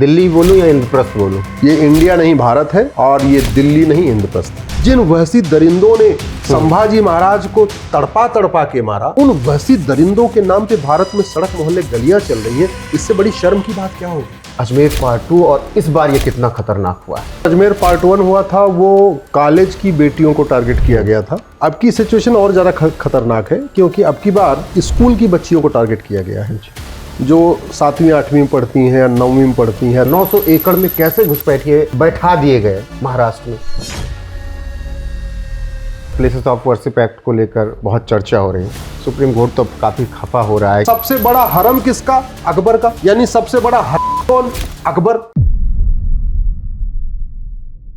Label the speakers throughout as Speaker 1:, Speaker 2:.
Speaker 1: दिल्ली बोलूं या इंद्रप्रस्थ बोलूं?
Speaker 2: ये इंडिया नहीं भारत है और ये दिल्ली नहीं इंद्रप्रस्थ। जिन वहशी दरिंदों ने संभाजी महाराज को तड़पा तड़पा के मारा, उन वहशी दरिंदों के नाम पे भारत में सड़क मोहल्ले गलियां चल रही हैं। इससे बड़ी शर्म की बात क्या होगी?
Speaker 1: अजमेर पार्ट 2, और इस बार ये कितना खतरनाक हुआ है।
Speaker 2: अजमेर पार्ट 1 हुआ था, वो कॉलेज की बेटियों को टारगेट किया गया था। अब की सिचुएशन और ज़्यादा खतरनाक है, क्योंकि अब की बार स्कूल की बच्चियों को टारगेट किया गया है, जो 7वीं 8वीं में पढ़ती हैं या 9वीं में पढ़ती हैं।
Speaker 1: 900 एकड़ में कैसे घुसपैठिए बैठा दिए गए महाराष्ट्र में। प्लेसेस ऑफ वर्शिप एक्ट को लेकर बहुत चर्चा हो रही है। सुप्रीम कोर्ट तो काफी खफा हो रहा है।
Speaker 2: सबसे बड़ा हरम किसका? अकबर का। यानी सबसे बड़ा हरम कौन? अकबर।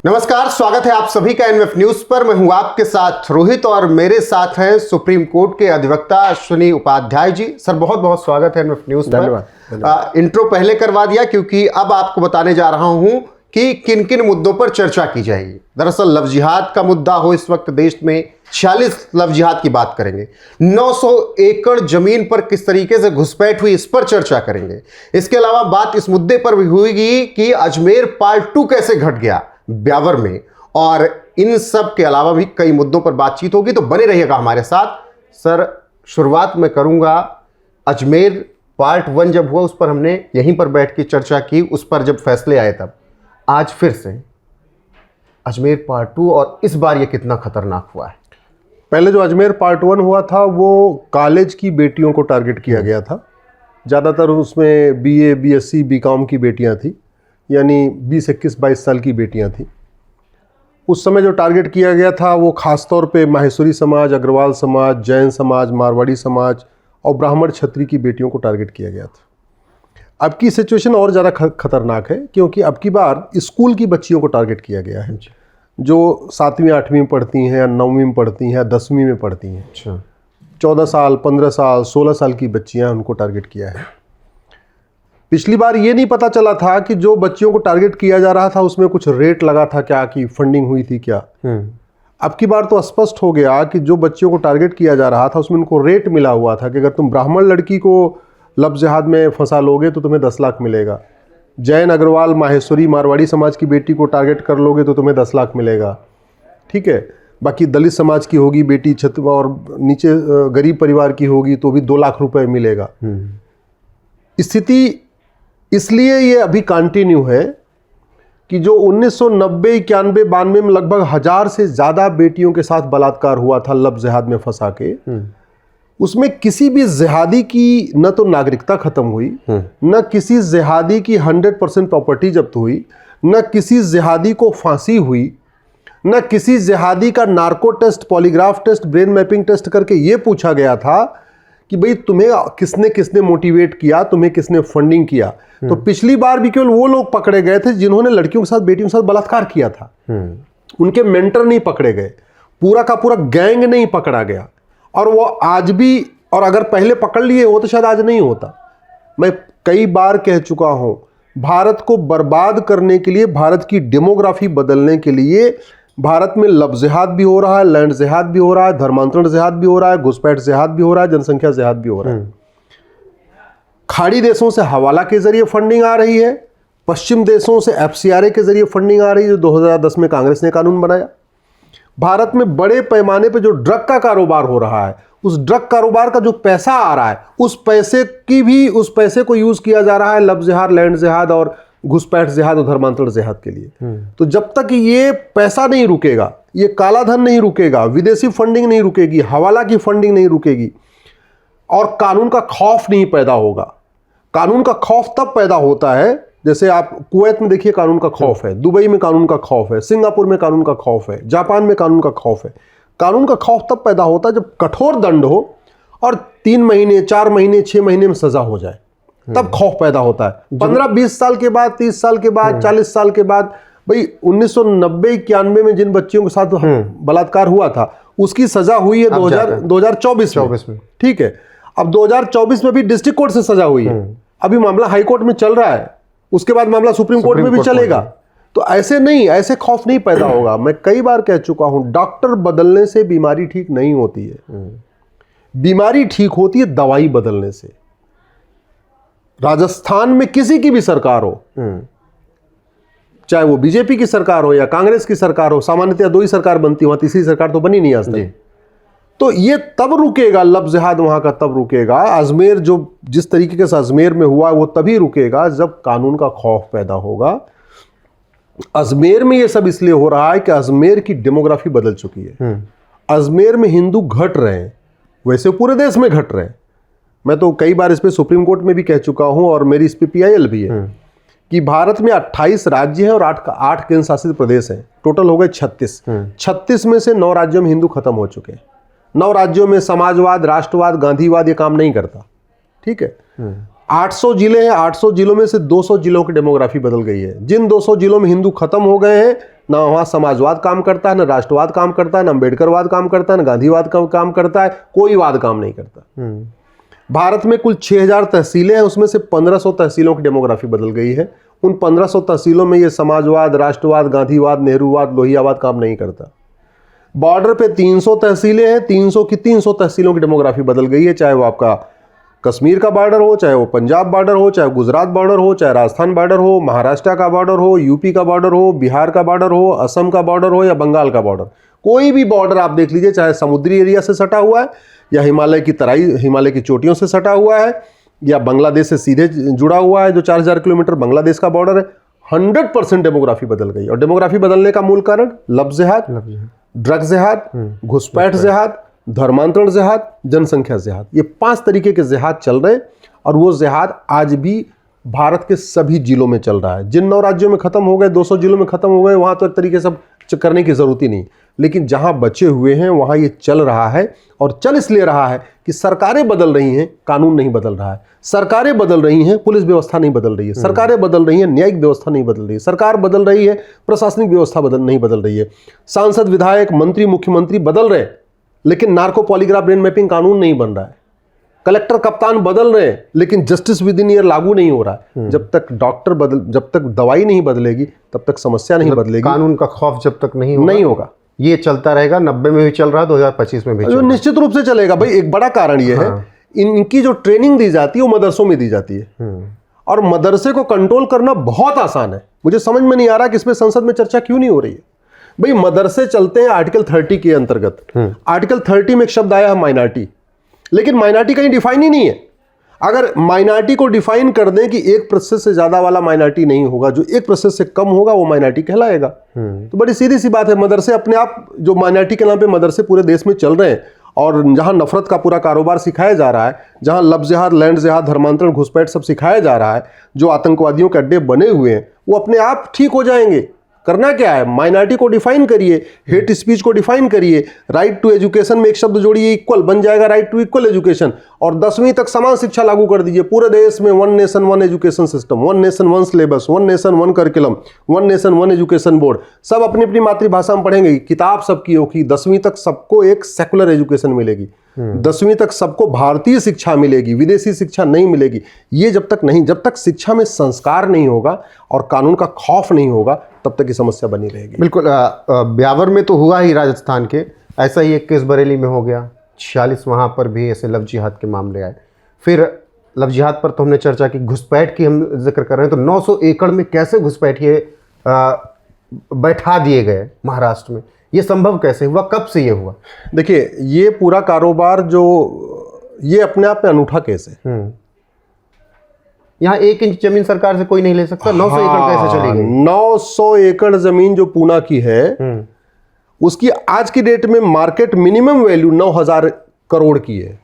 Speaker 1: नमस्कार, स्वागत है आप सभी का एनएफ न्यूज पर। मैं हूं आपके साथ रोहित और मेरे साथ हैं सुप्रीम कोर्ट के अधिवक्ता अश्विनी उपाध्याय जी। सर, बहुत बहुत स्वागत है एनएफ न्यूज पर।
Speaker 2: धन्यवाद।
Speaker 1: इंट्रो पहले करवा दिया क्योंकि अब आपको बताने जा रहा हूं कि किन किन मुद्दों पर चर्चा की जाएगी। दरअसल लव जिहाद का मुद्दा हो इस वक्त देश में, 46 लव जिहाद की बात करेंगे। 900 एकड़ जमीन पर किस तरीके से घुसपैठ हुई, इस पर चर्चा करेंगे। इसके अलावा बात इस मुद्दे पर भी होगी कि अजमेर पार्ट 2 कैसे घट गया ब्यावर में, और इन सब के अलावा भी कई मुद्दों पर बातचीत होगी, तो बने रहिएगा हमारे साथ। सर, शुरुआत में करूंगा अजमेर पार्ट 1 जब हुआ उस पर हमने यहीं पर बैठ के चर्चा की, उस पर जब फैसले आए तब। आज फिर से अजमेर पार्ट 2, और इस बार ये कितना खतरनाक हुआ है।
Speaker 2: पहले जो अजमेर पार्ट 1 हुआ था वो कॉलेज की बेटियों को टारगेट किया गया था। ज़्यादातर उसमें बीए, बीएससी, बीकॉम की बेटियां थी, यानी 20, 21, 22 साल की बेटियां थी। उस समय जो टारगेट किया गया था वो खासतौर पे माहेश्वरी समाज, अग्रवाल समाज, जैन समाज, मारवाड़ी समाज और ब्राह्मण क्षत्रिय की बेटियों को टारगेट किया गया था। अब की सिचुएशन और ज़्यादा खतरनाक है, क्योंकि अब की बार स्कूल की बच्चियों को टारगेट किया गया है, जो 7वीं 8वीं में पढ़ती हैं या 9वीं में पढ़ती हैं या 10वीं में पढ़ती हैं।
Speaker 1: अच्छा।
Speaker 2: 14 साल, 15 साल, 16 साल की बच्चियां, उनको टारगेट किया है। पिछली बार ये नहीं पता चला था कि जो बच्चियों को टारगेट किया जा रहा था उसमें कुछ रेट लगा था क्या, कि फंडिंग हुई थी क्या। अब की बार तो स्पष्ट हो गया कि जो बच्चियों को टारगेट किया जा रहा था उसमें उनको रेट मिला हुआ था कि अगर तुम ब्राह्मण लड़की को लव जिहाद में फंसा लोगे तो तुम्हें 10 लाख मिलेगा। जैन, अग्रवाल, माहेश्वरी, मारवाड़ी समाज की बेटी को टारगेट कर लोगे तो तुम्हें 10 लाख मिलेगा। ठीक है। बाकी दलित समाज की होगी बेटी, छत और नीचे गरीब परिवार की होगी तो भी 2 लाख रुपए मिलेगा। स्थिति इसलिए ये अभी कंटिन्यू है कि जो 1990, 91, 92 में लगभग 1000 से ज़्यादा बेटियों के साथ बलात्कार हुआ था लव जिहाद में फंसा के, उसमें किसी भी जिहादी की न तो नागरिकता खत्म हुई, न किसी जिहादी की 100% प्रॉपर्टी जब्त हुई, न किसी जिहादी को फांसी हुई, न किसी जिहादी का narco test, polygraph test, brain mapping test करके ये पूछा गया था कि भाई तुम्हें किसने किसने मोटिवेट किया, तुम्हें किसने फंडिंग किया। तो पिछली बार भी केवल वो लोग पकड़े गए थे जिन्होंने लड़कियों के साथ, बेटियों के साथ बलात्कार किया था। उनके मेंटर नहीं पकड़े गए, पूरा का पूरा गैंग नहीं पकड़ा गया। और वो आज भी, और अगर पहले पकड़ लिए हो तो शायद आज नहीं होता। मैं कई बार कह चुका हूं, भारत को बर्बाद करने के लिए, भारत की डेमोग्राफी बदलने के लिए भारत में लव जिहाद भी हो रहा है, लैंड जिहाद भी हो रहा है, धर्मांतरण जिहाद भी हो रहा है, घुसपैठ जिहाद भी हो रहा है, जनसंख्या जिहाद भी हो रहा है। खाड़ी देशों से हवाला के जरिए फंडिंग आ रही है, पश्चिम देशों से FCRA के जरिए फंडिंग आ रही है, जो 2010 में कांग्रेस ने कानून बनाया। भारत में बड़े पैमाने पे जो ड्रग का कारोबार हो रहा है, उस ड्रग कारोबार का जो पैसा आ रहा है, उस पैसे को यूज किया जा रहा है लव जिहाद, लैंड जिहाद और घुसपैठ जिहाद और धर्मांतरण जिहाद के लिए। तो जब तक ये पैसा नहीं रुकेगा, ये काला धन नहीं रुकेगा, विदेशी फंडिंग नहीं रुकेगी, हवाला की फंडिंग नहीं रुकेगी, और कानून का खौफ नहीं पैदा होगा। कानून का खौफ तब पैदा होता है, जैसे आप कुवैत में देखिए कानून का खौफ है, दुबई में कानून का खौफ है, सिंगापुर में कानून का खौफ है, जापान में कानून का खौफ है। कानून का खौफ तब पैदा होता है जब कठोर दंड हो और 3 महीने, 4 महीने, 6 महीने में सजा हो जाए, तब खौफ पैदा होता है। 15-20 साल के बाद, 30 साल के बाद, 40 साल के बाद, भाई 1990-91 में जिन बच्चियों के साथ बलात्कार हुआ था उसकी सजा हुई है 2024 में। ठीक है। अब 2024 में भी डिस्ट्रिक्ट कोर्ट से सजा हुई है, अभी मामला हाई कोर्ट में चल रहा है, उसके बाद मामला सुप्रीम कोर्ट में भी चलेगा। तो ऐसे नहीं, ऐसे खौफ नहीं पैदा होगा। मैं कई बार कह चुका हूं, डॉक्टर बदलने से बीमारी ठीक नहीं होती है, बीमारी ठीक होती है दवाई बदलने से। राजस्थान में किसी की भी सरकार हो, चाहे वो बीजेपी की सरकार हो या कांग्रेस की सरकार हो, सामान्यतः 2 ही सरकार बनती, वहां तीसरी सरकार तो बनी नहीं आज तक। तो ये तब रुकेगा, लब जिहाद वहां का तब रुकेगा, अजमेर जो जिस तरीके से अजमेर में हुआ वो तभी रुकेगा जब कानून का खौफ पैदा होगा। अजमेर में ये सब इसलिए हो रहा है कि अजमेर की डेमोग्राफी बदल चुकी है। अजमेर में हिंदू घट रहे हैं, वैसे पूरे देश में घट रहे हैं। मैं तो कई बार इस पे सुप्रीम कोर्ट में भी कह चुका हूं और मेरी इस पे PIL भी है कि भारत में 28 राज्य हैं और 8 केंद्र शासित प्रदेश हैं, टोटल हो गए 36। 36 में से 9 राज्यों में हिंदू खत्म हो चुके हैं। 9 राज्यों में समाजवाद, राष्ट्रवाद, गांधीवाद ये काम नहीं करता, ठीक है। 800 जिले हैं, 800 जिलों में से 200 जिलों की डेमोग्राफी बदल गई है। जिन 200 जिलों में हिंदू खत्म हो गए हैं, ना वहाँ समाजवाद काम करता है, ना राष्ट्रवाद काम करता है, ना अम्बेडकरवाद काम करता है, ना गांधीवाद काम करता है, कोई वाद काम नहीं करता। भारत में कुल 6000 तहसीलें हैं, उसमें से 1500 तहसीलों की डेमोग्राफी बदल गई है। उन 1500 तहसीलों में ये समाजवाद, राष्ट्रवाद, गांधीवाद, नेहरूवाद, लोहियावाद काम नहीं करता। बॉर्डर पे 300 तहसीलें हैं, 300 की 300 तहसीलों की डेमोग्राफी बदल गई है, चाहे वो आपका कश्मीर का बॉर्डर हो, चाहे वो पंजाब बॉर्डर हो, चाहे गुजरात बॉर्डर हो, चाहे राजस्थान बॉर्डर हो, महाराष्ट्र का बॉर्डर हो, यूपी का बॉर्डर हो, बिहार का बॉर्डर हो, असम का बॉर्डर हो या बंगाल का बॉर्डर, कोई भी बॉर्डर आप देख लीजिए, चाहे समुद्री एरिया से सटा हुआ है या हिमालय की तराई, हिमालय की चोटियों से सटा हुआ है या बांग्लादेश से सीधे जुड़ा हुआ है जो 4000 किलोमीटर बांग्लादेश का बॉर्डर है, 100% डेमोग्राफी बदल गई। और डेमोग्राफी बदलने का मूल कारण लब जिहाद, ड्रग जिहाद, घुसपैठ जिहाद, धर्मांतरण जिहाद, जनसंख्या जिहाद, ये 5 तरीके के जिहाद चल रहे हैं। और वो जिहाद आज भी भारत के सभी जिलों में चल रहा है। जिन 9 राज्यों में खत्म हो गए, 200 जिलों में खत्म हो गए, वहां तो एक तरीके से करने की जरूरत ही नहीं, लेकिन जहां बचे हुए हैं वहां ये चल रहा है। और चल इसलिए रहा है कि सरकारें बदल रही हैं, कानून नहीं बदल रहा है। सरकारें बदल रही हैं, पुलिस व्यवस्था नहीं बदल रही है। सरकारें बदल रही हैं, न्यायिक व्यवस्था नहीं बदल रही है। सरकार बदल रही है, प्रशासनिक व्यवस्था नहीं बदल रही है। सांसद, विधायक, मंत्री, मुख्यमंत्री बदल रहे हैं, लेकिन नार्को पॉलीग्राफ ब्रेन मैपिंग कानून नहीं बन रहा है। कलेक्टर, कप्तान बदल रहे हैं, लेकिन जस्टिस विद इन ईयर लागू नहीं हो रहा है। जब तक दवाई नहीं बदलेगी तब तक समस्या नहीं बदलेगी,
Speaker 1: कानून का खौफ जब तक नहीं
Speaker 2: होगा।
Speaker 1: ये चलता रहेगा। 90 में भी चल रहा है, 2025 में भी
Speaker 2: जो निश्चित रूप से चलेगा भाई। एक बड़ा कारण ये है, इनकी जो ट्रेनिंग दी जाती है वो मदरसों में दी जाती है, और मदरसे को कंट्रोल करना बहुत आसान है। मुझे समझ में नहीं आ रहा कि इसमें संसद में चर्चा क्यों नहीं हो रही है। भाई मदरसे चलते हैं आर्टिकल 30 के अंतर्गत। आर्टिकल 30 में एक शब्द आया है माइनॉरिटी, लेकिन माइनॉरिटी कहीं डिफाइन ही नहीं है। अगर माइनॉरिटी को डिफाइन कर दें कि 1% से ज्यादा वाला माइनॉरिटी नहीं होगा, जो 1% से कम होगा वो माइनॉरिटी कहलाएगा। तो बड़ी सीधी सी बात है। मदरसे अपने आप, जो माइनॉरिटी के नाम पे मदरसे पूरे देश में चल रहे हैं, और जहां नफरत का पूरा कारोबार सिखाया जा रहा है, जहां लब जिहाद, लैंड जिहाद, धर्मांतरण, घुसपैठ सब सिखाया जा रहा है, जो आतंकवादियों के अड्डे बने हुए हैं, वो अपने आप ठीक हो जाएंगे। करना क्या है, माइनॉरिटी को डिफाइन करिए, हेट स्पीच को डिफाइन करिए, राइट टू एजुकेशन में एक शब्द जोड़िए, इक्वल बन जाएगा राइट टू इक्वल एजुकेशन, और 10वीं तक समान शिक्षा लागू कर दीजिए पूरे देश में। 1 nation 1 education system, 1 nation 1 syllabus, 1 nation 1 curriculum, 1 nation 1 education board. सब अपनी अपनी मातृभाषा में पढ़ेंगे, किताब सबकी होगी। 10वीं तक सबको एक सेकुलर एजुकेशन मिलेगी, 10वीं तक सबको भारतीय शिक्षा मिलेगी, विदेशी शिक्षा नहीं मिलेगी। ये जब तक शिक्षा में संस्कार नहीं होगा और कानून का खौफ नहीं होगा, तब तक ये समस्या बनी रहेगी।
Speaker 1: बिल्कुल। ब्यावर में तो हुआ ही, राजस्थान के ऐसा ही एक केस बरेली में हो गया। 46 वहाँ पर भी ऐसे लव जिहाद के मामले आए। फिर लव जिहाद पर तो हमने चर्चा की, घुसपैठ की हम जिक्र कर रहे हैं। तो 900 एकड़ में कैसे घुसपैठिए बैठा दिए गए महाराष्ट्र में, ये संभव कैसे हुआ, कब से ये हुआ?
Speaker 2: देखिए, ये पूरा कारोबार जो ये अपने आप में अनूठा केस है।
Speaker 1: यहाँ 1 इंच जमीन सरकार से कोई नहीं ले सकता। 900 एकड़ कैसे चली गई?
Speaker 2: 900 एकड़ जमीन जो पूना की है, उसकी आज की डेट में मार्केट मिनिमम वैल्यू 9000 करोड़ की है।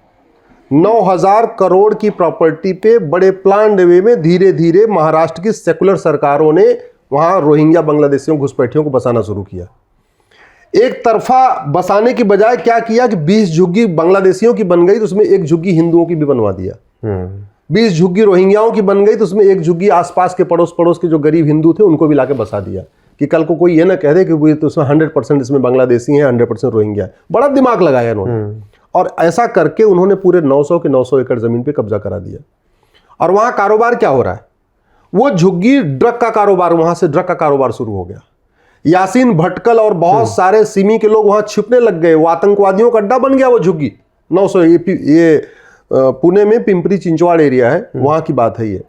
Speaker 2: 9000 करोड़ की प्रॉपर्टी पे बड़े प्लान वे में धीरे धीरे महाराष्ट्र की सेकुलर सरकारों ने वहां रोहिंग्या बांग्लादेशियों, घुसपैठियों को बसाना शुरू किया। एक तरफा बसाने की बजाय क्या किया कि 20 झुग्गी बांग्लादेशियों की बन गई तो उसमें 1 झुग्गी हिंदुओं की भी बनवा दिया। 20 झुग्गी रोहिंग्याओं की बन गई तो उसमें 1 झुग्गी आसपास के पड़ोस के जो गरीब हिंदू थे उनको भी लाके बसा दिया, कि कल को कोई ये ना कह दे कि वो तो उसमें 100% इसमें बांग्लादेशी हैं, 100% रोहिंग्या है। बड़ा दिमाग लगाया उन्होंने, और ऐसा करके उन्होंने पूरे 900 के 900 एकड़ जमीन पे कब्जा करा दिया। और वहां कारोबार क्या हो रहा है, वो झुग्गी ड्रग का कारोबार, वहां से ड्रग का कारोबार शुरू हो गया। यासीन भटकल और बहुत सारे सिमी के लोग वहां छिपने लग गए, वो आतंकवादियों का अड्डा बन गया वो झुग्गी। 900 ये पुणे में पिंपरी चिंचवाड़ एरिया है, वहां की बात है ये।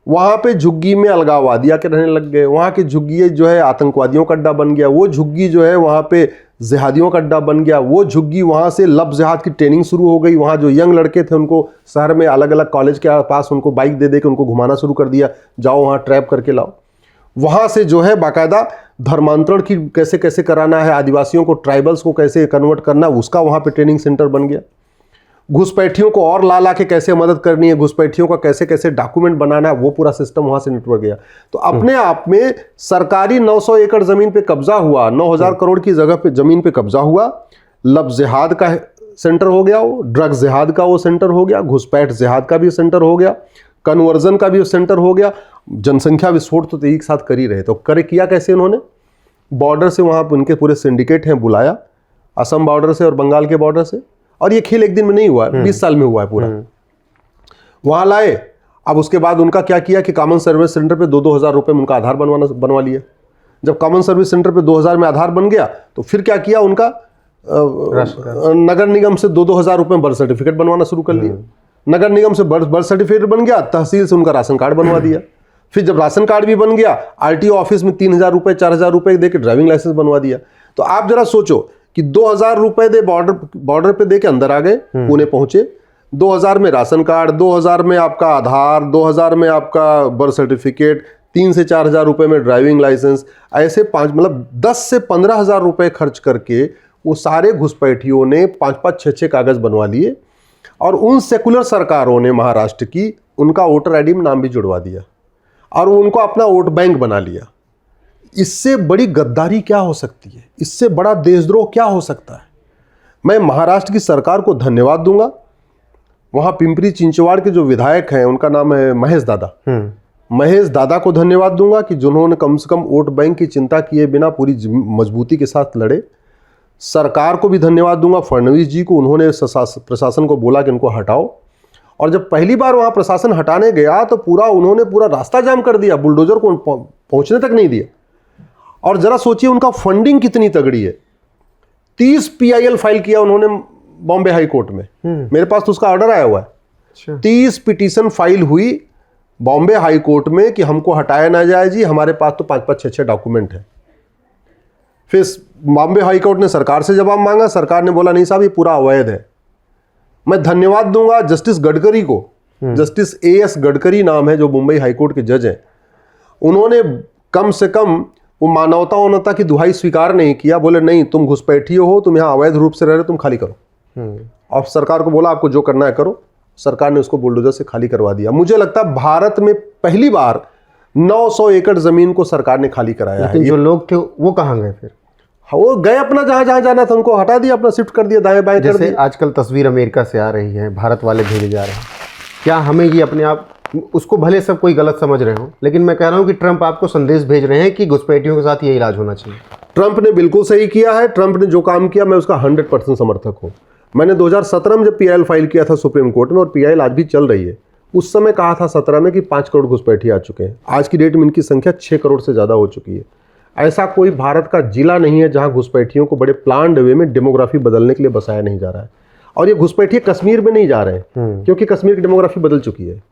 Speaker 2: वहाँ पे झुग्गी में अलगाववादी आके रहने लग गए, वहाँ की झुग्गी जो है आतंकवादियों का अड्डा बन गया, वो झुग्गी जो है वहाँ पे जिहादियों का अड्डा बन गया, वो झुग्गी वहाँ से लब जिहाद की ट्रेनिंग शुरू हो गई। वहाँ जो यंग लड़के थे उनको शहर में अलग अलग कॉलेज के पास उनको बाइक दे के उनको घुमाना शुरू कर दिया, जाओ वहाँ ट्रैप करके लाओ। वहाँ से जो है बाकायदा धर्मांतरण की कैसे कैसे कराना है, आदिवासियों को ट्राइबल्स को कैसे कन्वर्ट करना है, उसका वहाँ पे ट्रेनिंग सेंटर बन गया। घुसपैठियों को और ला के कैसे मदद करनी है, घुसपैठियों का कैसे कैसे डॉक्यूमेंट बनाना है, वो पूरा सिस्टम वहाँ से नेटवर्क गया। तो अपने आप में सरकारी 900 एकड़ ज़मीन पे कब्जा हुआ, 9000 करोड़ की जगह पे ज़मीन पे कब्जा हुआ, लब जिहाद का सेंटर हो गया, वो ड्रग जिहाद का वो सेंटर हो गया, घुसपैठ जिहाद का भी सेंटर हो गया, कन्वर्जन का भी सेंटर हो गया। जनसंख्या विस्फोट तो एक साथ कर ही रहे, तो किया कैसे उन्होंने? बॉर्डर से वहाँ उनके पूरे सिंडिकेट हैं बुलाया, असम बॉर्डर से और बंगाल के बॉर्डर से, और ये खेल एक दिन में नहीं हुआ है, 20 साल में हुआ है पूरा। वहाँ लाए, अब उसके बाद उनका क्या किया कि कॉमन सर्विस सेंटर पे 2-2 हज़ार रुपये में उनका आधार बनवा लिया। जब कॉमन सर्विस सेंटर पे 2000 में आधार बन गया तो फिर क्या किया, उनका नगर निगम से 2-2 हज़ार रुपये बर्थ सर्टिफिकेट बनवाना शुरू कर लिया। नगर निगम से बर्थ सर्टिफिकेट बन गया, तहसील से उनका राशन कार्ड बनवा दिया। फिर जब राशन कार्ड भी बन गया, आरटीओ ऑफिस में 3000 रुपये 4000 रुपये दे के ड्राइविंग लाइसेंस बनवा दिया। तो आप जरा सोचो कि 2000 रुपये दे बॉर्डर पे दे के अंदर आ गए, पुणे पहुंचे, 2000 में राशन कार्ड, 2000 में आपका आधार, 2000 में आपका बर्थ सर्टिफिकेट, 3 से 4 हज़ार रुपये में ड्राइविंग लाइसेंस, ऐसे 10 से 15 हज़ार रुपये खर्च करके वो सारे घुसपैठियों ने 5-5, 6-6 कागज़ बनवा लिए। और उन सेकुलर सरकारों ने महाराष्ट्र की उनका वोटर आईडी में नाम भी जुड़वा दिया और उनको अपना वोट बैंक बना लिया। इससे बड़ी गद्दारी क्या हो सकती है? इससे बड़ा देशद्रोह क्या हो सकता है? मैं महाराष्ट्र की सरकार को धन्यवाद दूंगा। वहाँ पिंपरी चिंचवाड़ के जो विधायक हैं, उनका नाम है महेश दादा, महेश दादा को धन्यवाद दूंगा कि जिन्होंने कम से कम वोट बैंक की चिंता किए बिना पूरी मजबूती के साथ लड़े। सरकार को भी धन्यवाद दूंगा, फडणवीस जी को, उन्होंने प्रशासन को बोला कि इनको हटाओ। और जब पहली बार वहाँ प्रशासन हटाने गया तो उन्होंने पूरा रास्ता जाम कर दिया, बुलडोजर को पहुँचने तक नहीं दिया। और जरा सोचिए उनका फंडिंग कितनी तगड़ी है। 30 PIL फाइल किया उन्होंने बॉम्बे हाई कोर्ट में, मेरे पास तो उसका ऑर्डर आया हुआ है। 30 पिटीशन फाइल हुई बॉम्बे हाई कोर्ट में कि हमको हटाया ना जाए जी, हमारे पास तो 5-5, 6-6 डॉक्यूमेंट है। फिर बॉम्बे हाई कोर्ट ने सरकार से जवाब मांगा, सरकार ने बोला नहीं साहब ये पूरा अवैध है। मैं धन्यवाद दूंगा जस्टिस गडकरी को, जस्टिस AS गडकरी नाम है जो मुंबई हाई कोर्ट के जज हैं। उन्होंने कम से कम वो मानवता की दुहाई स्वीकार नहीं किया, बोले नहीं तुम घुसपैठिए हो, तुम यहाँ अवैध रूप से रह रहे, तुम खाली करो। और सरकार को बोला आपको जो करना है करो। सरकार ने उसको बुलडोजर से खाली करवा दिया। मुझे लगता है भारत में पहली बार 900 एकड़ जमीन को सरकार ने खाली कराया है।
Speaker 1: जो लोग थे वो कहाँ गए फिर?
Speaker 2: वो गए अपना जहां जाना था उनको हटा दिया, अपना शिफ्ट कर दिया, दाएं बाएं कर दिया।
Speaker 1: आजकल तस्वीर अमेरिका से आ रही है, भारत वाले भेजे जा रहे हैं। क्या हमें ये अपने आप, उसको भले सब कोई गलत समझ रहे हो, लेकिन मैं कह रहा हूँ कि ट्रंप आपको संदेश भेज रहे हैं कि घुसपैठियों के साथ ये इलाज होना चाहिए।
Speaker 2: ट्रंप ने बिल्कुल सही किया है। ट्रंप ने जो काम किया मैं उसका 100% समर्थक हूँ। मैंने 2017 में जब PIL फाइल किया था सुप्रीम कोर्ट में, और PIL आज भी चल रही है, उस समय कहा था 17 में कि 5 करोड़ घुसपैठी आ चुके हैं। आज की डेट में इनकी संख्या 6 करोड़ से ज़्यादा हो चुकी है। ऐसा कोई भारत का जिला नहीं है जहाँ घुसपैठियों को बड़े प्लान्ड वे में डेमोग्राफी बदलने के लिए बसाया नहीं जा रहा है। और ये घुसपैठिए कश्मीर में नहीं जा रहे हैं, क्योंकि कश्मीर की डेमोग्राफी बदल चुकी है।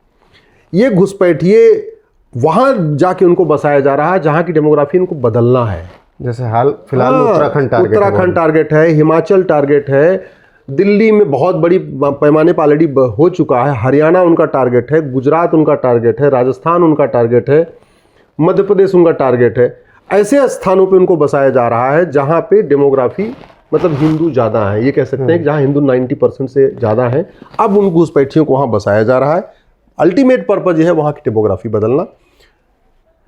Speaker 2: ये घुसपैठिए वहाँ जाके उनको बसाया जा रहा है जहाँ की डेमोग्राफी इनको बदलना है।
Speaker 1: जैसे हाल फिलहाल उत्तराखंड
Speaker 2: टारगेट है, हिमाचल टारगेट है, दिल्ली में बहुत बड़ी पैमाने पर ऑलरेडी हो चुका है, हरियाणा उनका टारगेट है, गुजरात उनका टारगेट है, राजस्थान उनका टारगेट है, मध्य प्रदेश उनका टारगेट है। ऐसे स्थानों पे उनको बसाया जा रहा है जहाँ पे डेमोग्राफी मतलब हिंदू ज़्यादा है, ये कह सकते हैं कि जहाँ हिंदू 90% से ज़्यादा है। अब उन घुसपैठियों को वहाँ बसाया जा रहा है। अल्टीमेट पर्पज ये है वहाँ की डेमोग्राफी बदलना।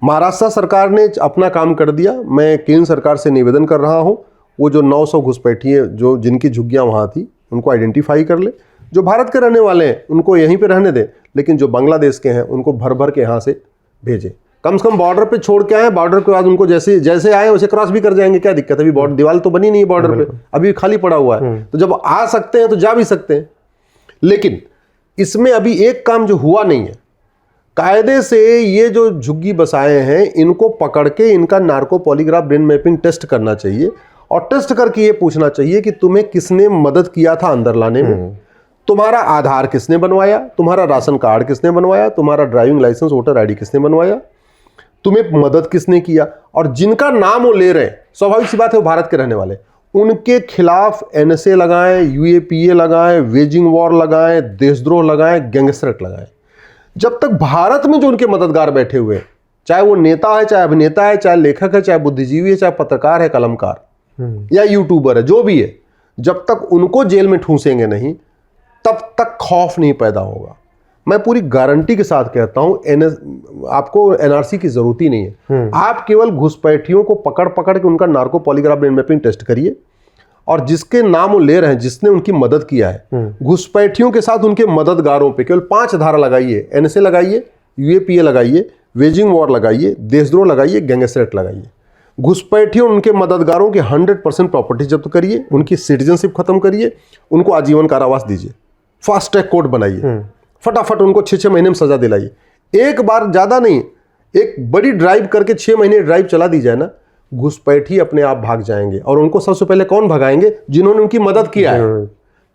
Speaker 2: महाराष्ट्र सरकार ने अपना काम कर दिया। मैं केंद्र सरकार से निवेदन कर रहा हूँ, वो जो 900 घुसपैठिए जो जिनकी झुग्गियाँ वहाँ थी उनको आइडेंटिफाई कर ले। जो भारत के रहने वाले हैं उनको यहीं पे रहने दें, लेकिन जो बांग्लादेश के हैं उनको भर के यहाँ से भेजें। कम से कम बॉर्डर पे छोड़ के आए, बॉर्डर के बाद उनको जैसे आए वैसे क्रॉस भी कर जाएंगे, क्या दिक्कत है? अभी बॉर्डर दीवार तो बनी नहीं है बॉर्डर पे, अभी खाली पड़ा हुआ है। तो जब आ सकते हैं तो जा भी सकते हैं। लेकिन इसमें अभी एक काम जो हुआ नहीं है, कायदे से ये जो झुग्गी बसाए हैं इनको पकड़ के इनका narco polygraph brain mapping test करना चाहिए, और टेस्ट करके ये पूछना चाहिए कि तुम्हें किसने मदद किया था अंदर लाने में, तुम्हारा आधार किसने बनवाया, तुम्हारा राशन कार्ड किसने बनवाया, तुम्हारा ड्राइविंग लाइसेंस वोटर आईडी किसने बनवाया, तुम्हें मदद किसने किया। और जिनका नाम वो ले रहे हैं, स्वाभाविक सी बात है वो भारत के रहने वाले, उनके खिलाफ एनएसए लगाएं, यूएपीए लगाएं, वेजिंग वॉर लगाएं, देशद्रोह लगाएं, गैंगस्टर एक्ट लगाएं। जब तक भारत में जो उनके मददगार बैठे हुए हैं, चाहे वो नेता है, चाहे अभिनेता है, चाहे लेखक है, चाहे बुद्धिजीवी है, चाहे पत्रकार है, कलमकार या यूट्यूबर है, जो भी है, जब तक उनको जेल में ठूसेंगे नहीं तब तक खौफ नहीं पैदा होगा। मैं पूरी गारंटी के साथ कहता हूं आपको एनआरसी की जरूरत ही नहीं है। आप केवल घुसपैठियों को पकड़ पकड़ के उनका narco polygraph brain mapping test करिए, और जिसके नाम वो ले रहे हैं, जिसने उनकी मदद किया है, घुसपैठियों के साथ उनके मददगारों पे केवल 5 धारा लगाइए, एनएसए लगाइए, यूएपीए लगाइए, वेजिंग वॉर लगाइए, देशद्रोह लगाइए, गैंगस्टर एक्ट लगाइए। घुसपैठियों उनके मददगारों के 100% प्रॉपर्टी जब्त करिए, उनकी सिटीजनशिप खत्म करिए, उनको आजीवन कारावास दीजिए, फास्ट ट्रैक कोर्ट बनाइए, फटाफट उनको 6-6 महीने में सजा दिलाइए। एक बार ज्यादा नहीं, एक बड़ी ड्राइव करके 6 महीने ड्राइव चला दी जाए ना, घुसपैठी अपने आप भाग जाएंगे। और उनको सबसे पहले कौन भगाएंगे? जिन्होंने उनकी मदद किया है।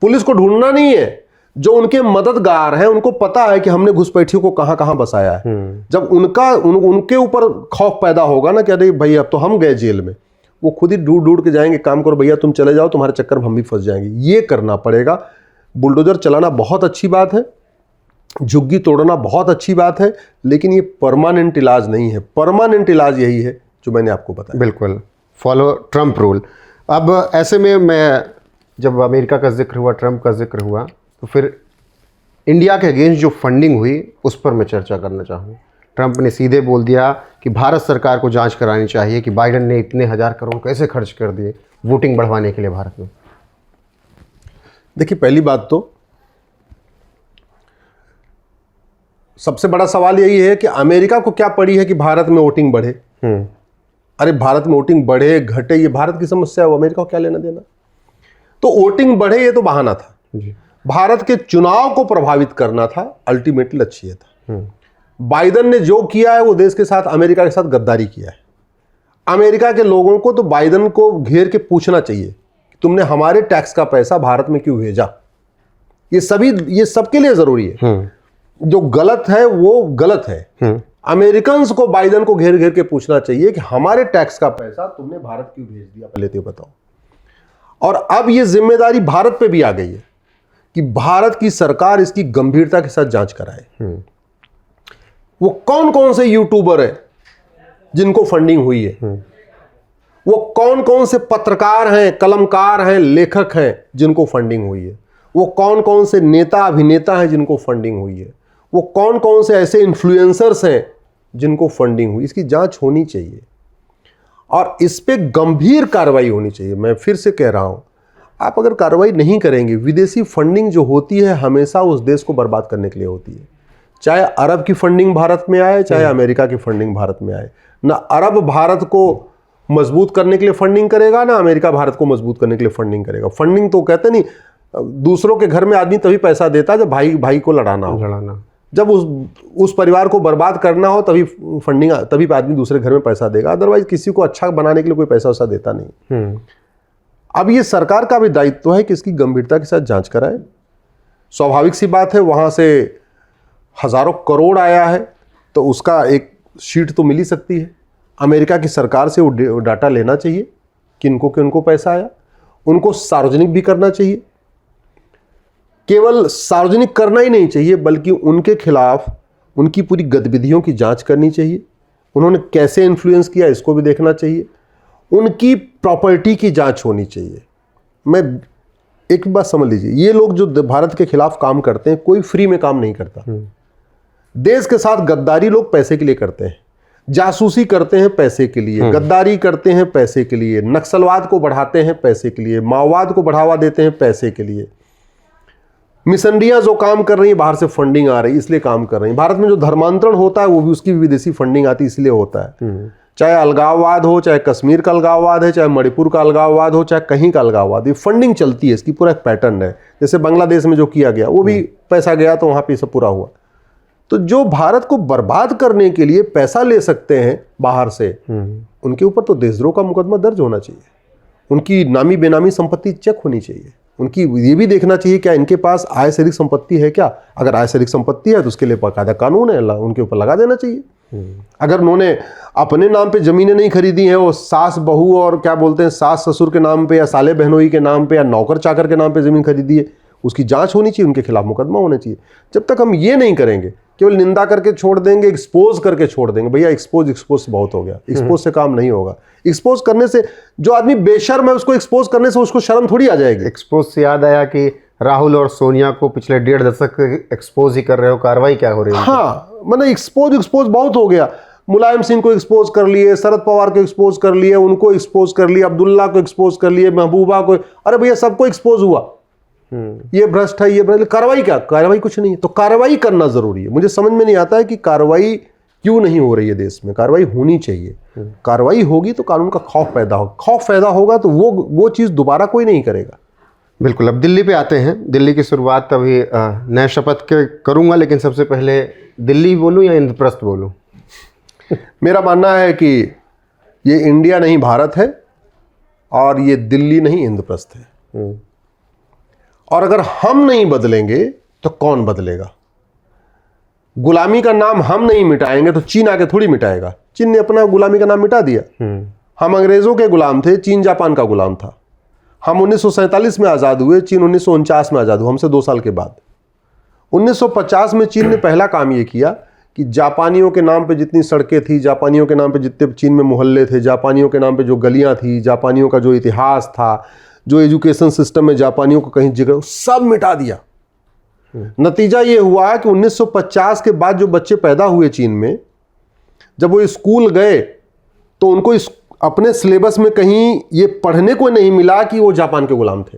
Speaker 2: पुलिस को ढूंढना नहीं है, जो उनके मददगार हैं उनको पता है कि हमने घुसपैठियों को कहां कहां बसाया है। जब उनके ऊपर खौफ पैदा होगा ना कि अरे भाई अब तो हम गए जेल में, वो खुद ही ढूंढ ढूंढ के जाएंगे, काम करो भैया तुम चले जाओ, तुम्हारे चक्कर में हम भी फंस जाएंगे। ये करना पड़ेगा। बुलडोजर चलाना बहुत अच्छी बात है, झुग्गी तोड़ना बहुत अच्छी बात है, लेकिन ये परमानेंट इलाज नहीं है। परमानेंट इलाज यही है जो मैंने आपको बताया।
Speaker 1: बिल्कुल, फॉलो ट्रम्प रूल। अब ऐसे में मैं, जब अमेरिका का जिक्र हुआ, ट्रम्प का जिक्र हुआ, तो फिर इंडिया के अगेंस्ट जो फंडिंग हुई उस पर मैं चर्चा करना चाहूँ। ट्रम्प ने सीधे बोल दिया कि भारत सरकार को जांच करानी चाहिए कि बाइडेन ने इतने 1000 करोड़ कैसे खर्च कर दिए वोटिंग बढ़वाने के लिए भारत में।
Speaker 2: देखिए, पहली बात तो सबसे बड़ा सवाल यही है कि अमेरिका को क्या पड़ी है कि भारत में वोटिंग बढ़े। अरे भारत में वोटिंग बढ़े घटे ये भारत की समस्या है, वो अमेरिका को क्या लेना देना। तो वोटिंग बढ़े ये तो बहाना था जी। भारत के चुनाव को प्रभावित करना था, अल्टीमेटली लक्ष्य ये था। बाइडेन ने जो किया है वो देश के साथ, अमेरिका के साथ गद्दारी किया है। अमेरिका के लोगों को तो बाइडेन को घेर के पूछना चाहिए, तुमने हमारे टैक्स का पैसा भारत में क्यों भेजा। ये सबके लिए जरूरी है। जो गलत है वो गलत है। अमेरिकन को बाइडेन को घेर घेर के पूछना चाहिए कि हमारे टैक्स का पैसा तुमने भारत क्यों भेज दिया, पहले तो बताओ। और अब ये जिम्मेदारी भारत पे भी आ गई है कि भारत की सरकार इसकी गंभीरता के साथ जांच कराए। वो कौन कौन से यूट्यूबर है जिनको फंडिंग हुई है, वो कौन कौन से पत्रकार हैं, कलमकार हैं, लेखक हैं जिनको फंडिंग हुई है, वो कौन कौन से नेता अभिनेता हैं जिनको फंडिंग हुई है, वो कौन कौन से ऐसे इन्फ्लुएंसर्स हैं जिनको फंडिंग हुई, इसकी जांच होनी चाहिए और इस पे गंभीर कार्रवाई होनी चाहिए। मैं फिर से कह रहा हूं, आप अगर कार्रवाई नहीं करेंगे, विदेशी फंडिंग जो होती है हमेशा उस देश को बर्बाद करने के लिए होती है। चाहे अरब की फंडिंग भारत में आए, चाहे अमेरिका की फंडिंग भारत में आए, ना अरब भारत को मजबूत करने के लिए फंडिंग करेगा, ना अमेरिका भारत को मजबूत करने के लिए फंडिंग करेगा। फंडिंग तो कहते नहीं, दूसरों के घर में आदमी तभी पैसा देता है जब भाई भाई को लड़ाना हो, जब उस परिवार को बर्बाद करना हो तभी फंडिंग, तभी आदमी दूसरे घर में पैसा देगा। अदरवाइज किसी को अच्छा बनाने के लिए कोई पैसा वैसा देता नहीं। अब ये सरकार का भी दायित्व है कि इसकी गंभीरता के साथ जांच कराए। स्वाभाविक सी बात है, वहां से हजारों करोड़ आया है तो उसका एक शीट तो मिल ही सकती है। अमेरिका की सरकार से वो डाटा लेना चाहिए किनको पैसा आया, उनको सार्वजनिक भी करना चाहिए। केवल सार्वजनिक करना ही नहीं चाहिए बल्कि उनके खिलाफ उनकी पूरी गतिविधियों की जांच करनी चाहिए। उन्होंने कैसे इन्फ्लुएंस किया इसको भी देखना चाहिए। उनकी प्रॉपर्टी की जांच होनी चाहिए। मैं एक बात समझ लीजिए, ये लोग जो भारत के खिलाफ काम करते हैं कोई फ्री में काम नहीं करता। देश के साथ गद्दारी लोग पैसे के लिए करते हैं, जासूसी करते हैं पैसे के लिए, गद्दारी करते हैं पैसे के लिए, नक्सलवाद को बढ़ाते हैं पैसे के लिए, माओवाद को बढ़ावा देते हैं पैसे के लिए। मिशनरियां जो काम कर रही है बाहर से फंडिंग आ रही है इसलिए काम कर रही है। भारत में जो धर्मांतरण होता है वो भी उसकी भी विदेशी फंडिंग आती है इसलिए होता है। चाहे अलगाववाद हो, चाहे कश्मीर का अलगाववाद है, चाहे मणिपुर का अलगाववाद हो, चाहे कहीं का अलगाववाद, ये फंडिंग चलती है, इसकी पूरा एक पैटर्न है। जैसे बांग्लादेश में जो किया गया वो भी पैसा गया तो वहां पे सब पूरा हुआ। तो जो भारत को बर्बाद करने के लिए पैसा ले सकते हैं बाहर से, उनके ऊपर तो देशद्रोह का मुकदमा दर्ज होना चाहिए, उनकी नामी बेनामी संपत्ति चेक होनी चाहिए, उनकी ये भी देखना चाहिए क्या इनके पास आय से अधिक संपत्ति है क्या। अगर आय से अधिक संपत्ति है तो उसके लिए बाकायदा कानून है, उनके ऊपर लगा देना चाहिए। अगर उन्होंने अपने नाम पे जमीनें नहीं खरीदी हैं, वो सास बहू और क्या बोलते हैं सास ससुर के नाम पे या साले बहनोई के नाम पे या नौकर चाकर के नाम पे जमीन खरीदी है, उसकी जांच होनी चाहिए, उनके खिलाफ मुकदमा होना चाहिए। जब तक हम ये नहीं करेंगे, केवल निंदा करके छोड़ देंगे, एक्सपोज करके छोड़ देंगे, भैया एक्सपोज से बहुत हो गया, एक्सपोज से काम नहीं होगा। एक्सपोज करने से जो आदमी बेशर्म है उसको एक्सपोज करने से उसको शर्म थोड़ी आ जाएगी।
Speaker 1: एक्सपोज से याद आया कि राहुल और सोनिया को पिछले 1.5 दशक एक्सपोज ही कर रहे हो, कार्रवाई क्या हो रही है?
Speaker 2: हाँ, मैंने एक्सपोज बहुत हो गया। मुलायम सिंह को एक्सपोज कर लिए, शरद पवार को एक्सपोज कर लिए, उनको एक्सपोज कर लिया, अब्दुल्ला को एक्सपोज कर लिए, महबूबा को, अरे भैया सबको एक्सपोज हुआ। ये भ्रष्ट है, ये भ्रष्ट, कार्रवाई क्या? कार्रवाई कुछ नहीं है। तो कार्रवाई करना जरूरी है। मुझे समझ में नहीं आता है कि कार्रवाई क्यों नहीं हो रही है देश में। कार्रवाई होनी चाहिए। कार्रवाई होगी तो कानून का खौफ पैदा होगा, खौफ पैदा होगा तो वो चीज दोबारा कोई नहीं करेगा।
Speaker 1: बिल्कुल। अब दिल्ली पे आते हैं। दिल्ली की शुरुआत अभी नए शपथ के करूंगा, लेकिन सबसे पहले दिल्ली बोलूं या इंद्रप्रस्थ बोलूं?
Speaker 2: मेरा मानना है कि ये इंडिया नहीं भारत है और ये दिल्ली नहीं इंद्रप्रस्थ है। और अगर हम नहीं बदलेंगे तो कौन बदलेगा? गुलामी का नाम हम नहीं मिटाएंगे तो चीन आके थोड़ी मिटाएगा। चीन ने अपना गुलामी का नाम मिटा दिया। हम अंग्रेजों के गुलाम थे, चीन जापान का गुलाम था। हम 1947 में आज़ाद हुए, चीन 1949 में आज़ाद हुआ, हमसे 2 साल के बाद। 1950 में चीन ने पहला काम ये किया कि जापानियों के नाम पे जितनी सड़कें थी, जापानियों के नाम पे जितने चीन में मोहल्ले थे, जापानियों के नाम पे जो गलियां थी, जापानियों का जो इतिहास था, जो एजुकेशन सिस्टम में जापानियों को कहीं जिक्र, सब मिटा दिया। नतीजा ये हुआ कि 1950 के बाद जो बच्चे पैदा हुए चीन में, जब वो स्कूल गए तो उनको अपने सिलेबस में कहीं ये पढ़ने को नहीं मिला कि वो जापान के गुलाम थे।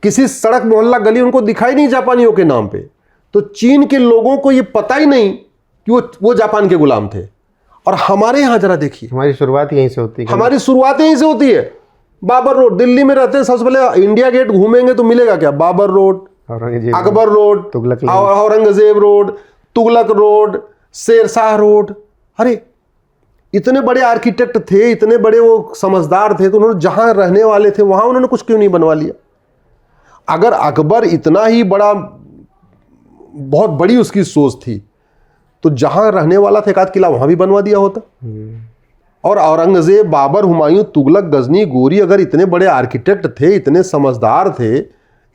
Speaker 2: किसी सड़क मोहल्ला गली उनको दिखाई नहीं जापानियों के नाम पे। तो चीन के लोगों को ये पता ही नहीं कि वो जापान के गुलाम थे। और हमारे यहां जरा देखिए,
Speaker 1: हमारी शुरुआत यहीं से होती है।
Speaker 2: हमारी शुरुआत यहीं से होती है। बाबर रोड, दिल्ली में रहते हैं, सबसे पहले इंडिया गेट घूमेंगे तो मिलेगा क्या? Babar road, Akbar road, Aurangzeb road, Tughlaq road, Sher Shah road. अरे इतने बड़े आर्किटेक्ट थे, इतने बड़े वो समझदार थे, तो उन्होंने जहां रहने वाले थे वहां उन्होंने कुछ क्यों नहीं बनवा लिया? अगर अकबर इतना ही बड़ा, बहुत बड़ी उसकी सोच थी, तो जहां रहने वाला था एक आध किला वहां भी बनवा दिया होता। और औरंगजेब, बाबर, हुमायूं, तुगलक, गजनी, गोरी अगर इतने बड़े आर्किटेक्ट थे, इतने समझदार थे,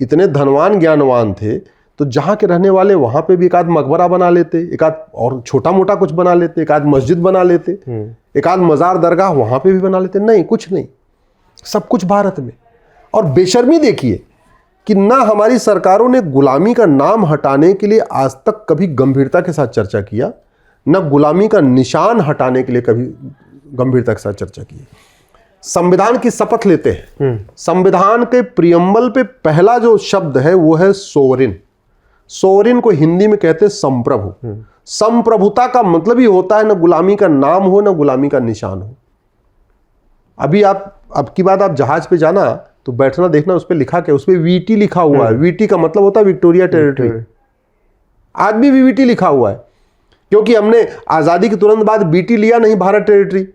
Speaker 2: इतने धनवान ज्ञानवान थे, तो जहां के रहने वाले वहां पे भी एक आध मकबरा बना लेते, एक आध और छोटा मोटा कुछ बना लेते, एक आध मस्जिद बना लेते, एक आध मजार दरगाह वहां पे भी बना लेते। नहीं, कुछ नहीं, सब कुछ भारत में। और बेशर्मी देखिए कि ना हमारी सरकारों ने गुलामी का नाम हटाने के लिए आज तक कभी गंभीरता के साथ चर्चा किया, ना गुलामी का निशान हटाने के लिए कभी गंभीरता के साथ चर्चा की। संविधान की शपथ लेते हैं, संविधान के प्रियम्बल पे पहला जो शब्द है वो है सोवरिन। सोवरिन को हिंदी में कहते हैं संप्रभु। संप्रभुता का मतलब ही होता है ना गुलामी का नाम हो, ना गुलामी का निशान हो। अभी अब की बात आप जहाज पे जाना तो बैठना देखना, उस पर लिखा क्या? उस पर वीटी लिखा हुआ है। वीटी का मतलब होता है विक्टोरिया टेरिटरी। आज भी वीटी लिखा हुआ है, क्योंकि हमने आजादी के तुरंत बाद बीटी लिया नहीं, भारत टेरिटरी।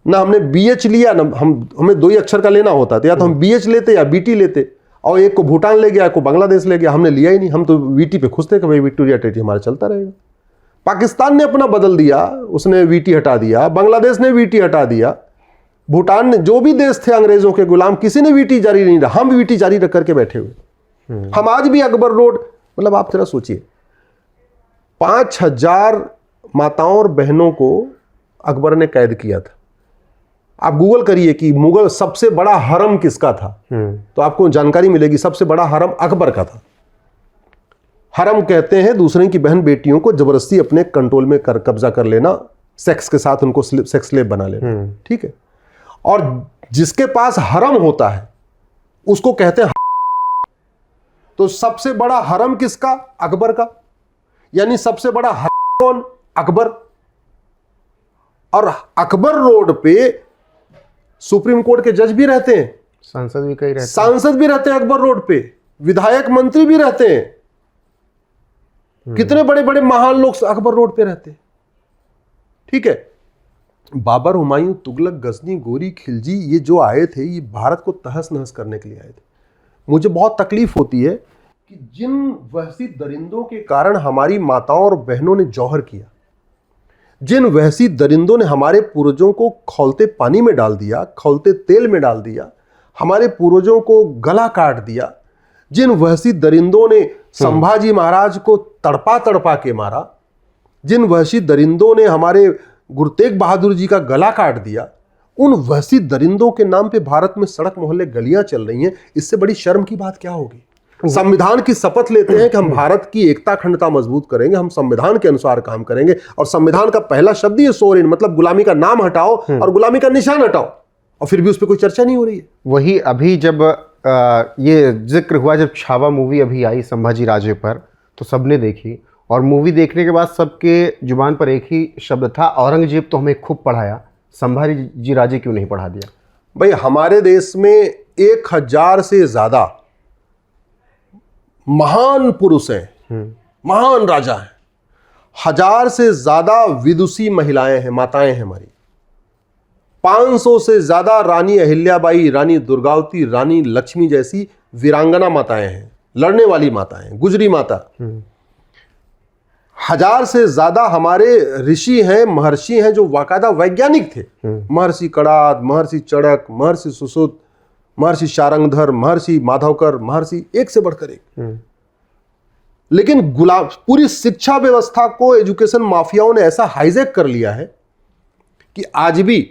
Speaker 2: ना हमने बीएच लिया, ना हमें 2 ही अक्षर का लेना होता था, या तो हम बीएच लेते या बीटी लेते। और एक को भूटान ले गया, एक को बांग्लादेश ले गया, हमने लिया ही नहीं। हम तो वीटी पे खुश थे कि भाई विक्टोरिया टेरिटरी हमारा चलता रहेगा। पाकिस्तान ने अपना बदल दिया, उसने वीटी हटा दिया, बांग्लादेश ने वीटी हटा दिया, भूटान ने, जो भी देश थे अंग्रेजों के गुलाम, किसी ने वीटी जारी नहीं रहा। हम वीटी जारी रख करके बैठे हुए। हम आज भी अकबर रोड, मतलब आप जरा सोचिए, 5000 माताओं और बहनों को अकबर ने कैद किया था। आप गूगल करिए कि मुगल सबसे बड़ा हरम किसका था, तो आपको जानकारी मिलेगी। सबसे बड़ा हरम अकबर का था। हरम कहते हैं दूसरे की बहन बेटियों को जबरदस्ती अपने कंट्रोल में कब्जा कर लेना, सेक्स के साथ उनको सेक्स स्लेव बना लेना, ठीक है। और जिसके पास हरम होता है उसको कहते हैं। तो सबसे बड़ा हरम किसका? अकबर का। यानी सबसे बड़ा हरम कौन? अकबर। और अकबर रोड पे सुप्रीम कोर्ट के जज भी रहते हैं,
Speaker 1: सांसद भी कई रहते हैं,
Speaker 2: सांसद भी रहते हैं अकबर रोड पे, विधायक मंत्री भी रहते हैं। कितने बड़े बड़े महान लोग अकबर रोड पे रहते हैं, ठीक है। बाबर, हुमायूं, तुगलक, गजनी, गोरी, खिलजी, ये जो आए थे, ये भारत को तहस नहस करने के लिए आए थे। मुझे बहुत तकलीफ होती है कि जिन वहशी दरिंदों के कारण हमारी माताओं और बहनों ने जौहर किया, जिन वहशी दरिंदों ने हमारे पूर्वजों को खौलते पानी में डाल दिया, खौलते तेल में डाल दिया, हमारे पूर्वजों को गला काट दिया, जिन वहशी दरिंदों ने संभाजी महाराज को तड़पा तड़पा के मारा, जिन वहशी दरिंदों ने हमारे गुरु तेग बहादुर जी का गला काट दिया, उन वहशी दरिंदों के नाम पे भारत में सड़क मोहल्ले गलियां चल रही हैं। इससे बड़ी शर्म की बात क्या होगी? संविधान की शपथ लेते हैं कि हम भारत की एकता अखंडता मजबूत करेंगे, हम संविधान के अनुसार काम करेंगे, और संविधान का पहला शब्द ही सोरेन, मतलब गुलामी का नाम हटाओ और गुलामी का निशान हटाओ, और फिर भी उस पर कोई चर्चा नहीं हो रही है।
Speaker 1: वही अभी जब ये जिक्र हुआ, जब छावा मूवी अभी आई संभाजी राजे पर, तो सबने देखी, और मूवी देखने के बाद सबके जुबान पर एक ही शब्द था, औरंगजेब तो हमें खूब पढ़ाया, संभाजी राजे क्यों नहीं पढ़ा दिया?
Speaker 2: भाई, हमारे देश में 1000 से ज्यादा महान पुरुष हैं, महान राजा हैं, 1000 से ज्यादा विदुषी महिलाएं हैं, माताएं हैं हमारी, 500 से ज्यादा रानी अहिल्याबाई, रानी दुर्गावती, रानी लक्ष्मी जैसी वीरांगना माताएं हैं, लड़ने वाली माताएं, गुजरी माता। 1000 से ज्यादा हमारे ऋषि हैं, महर्षि हैं, जो बाकायदा वैज्ञानिक थे। महर्षि कणाद, महर्षि चड़क, महर्षि सुश्रुत, महर्षि शारंगधर, महर्षि माधवकर, महर्षि एक से बढ़कर एक। लेकिन पूरी शिक्षा व्यवस्था को एजुकेशन माफियाओं ने ऐसा हाईजैक कर लिया है कि आज भी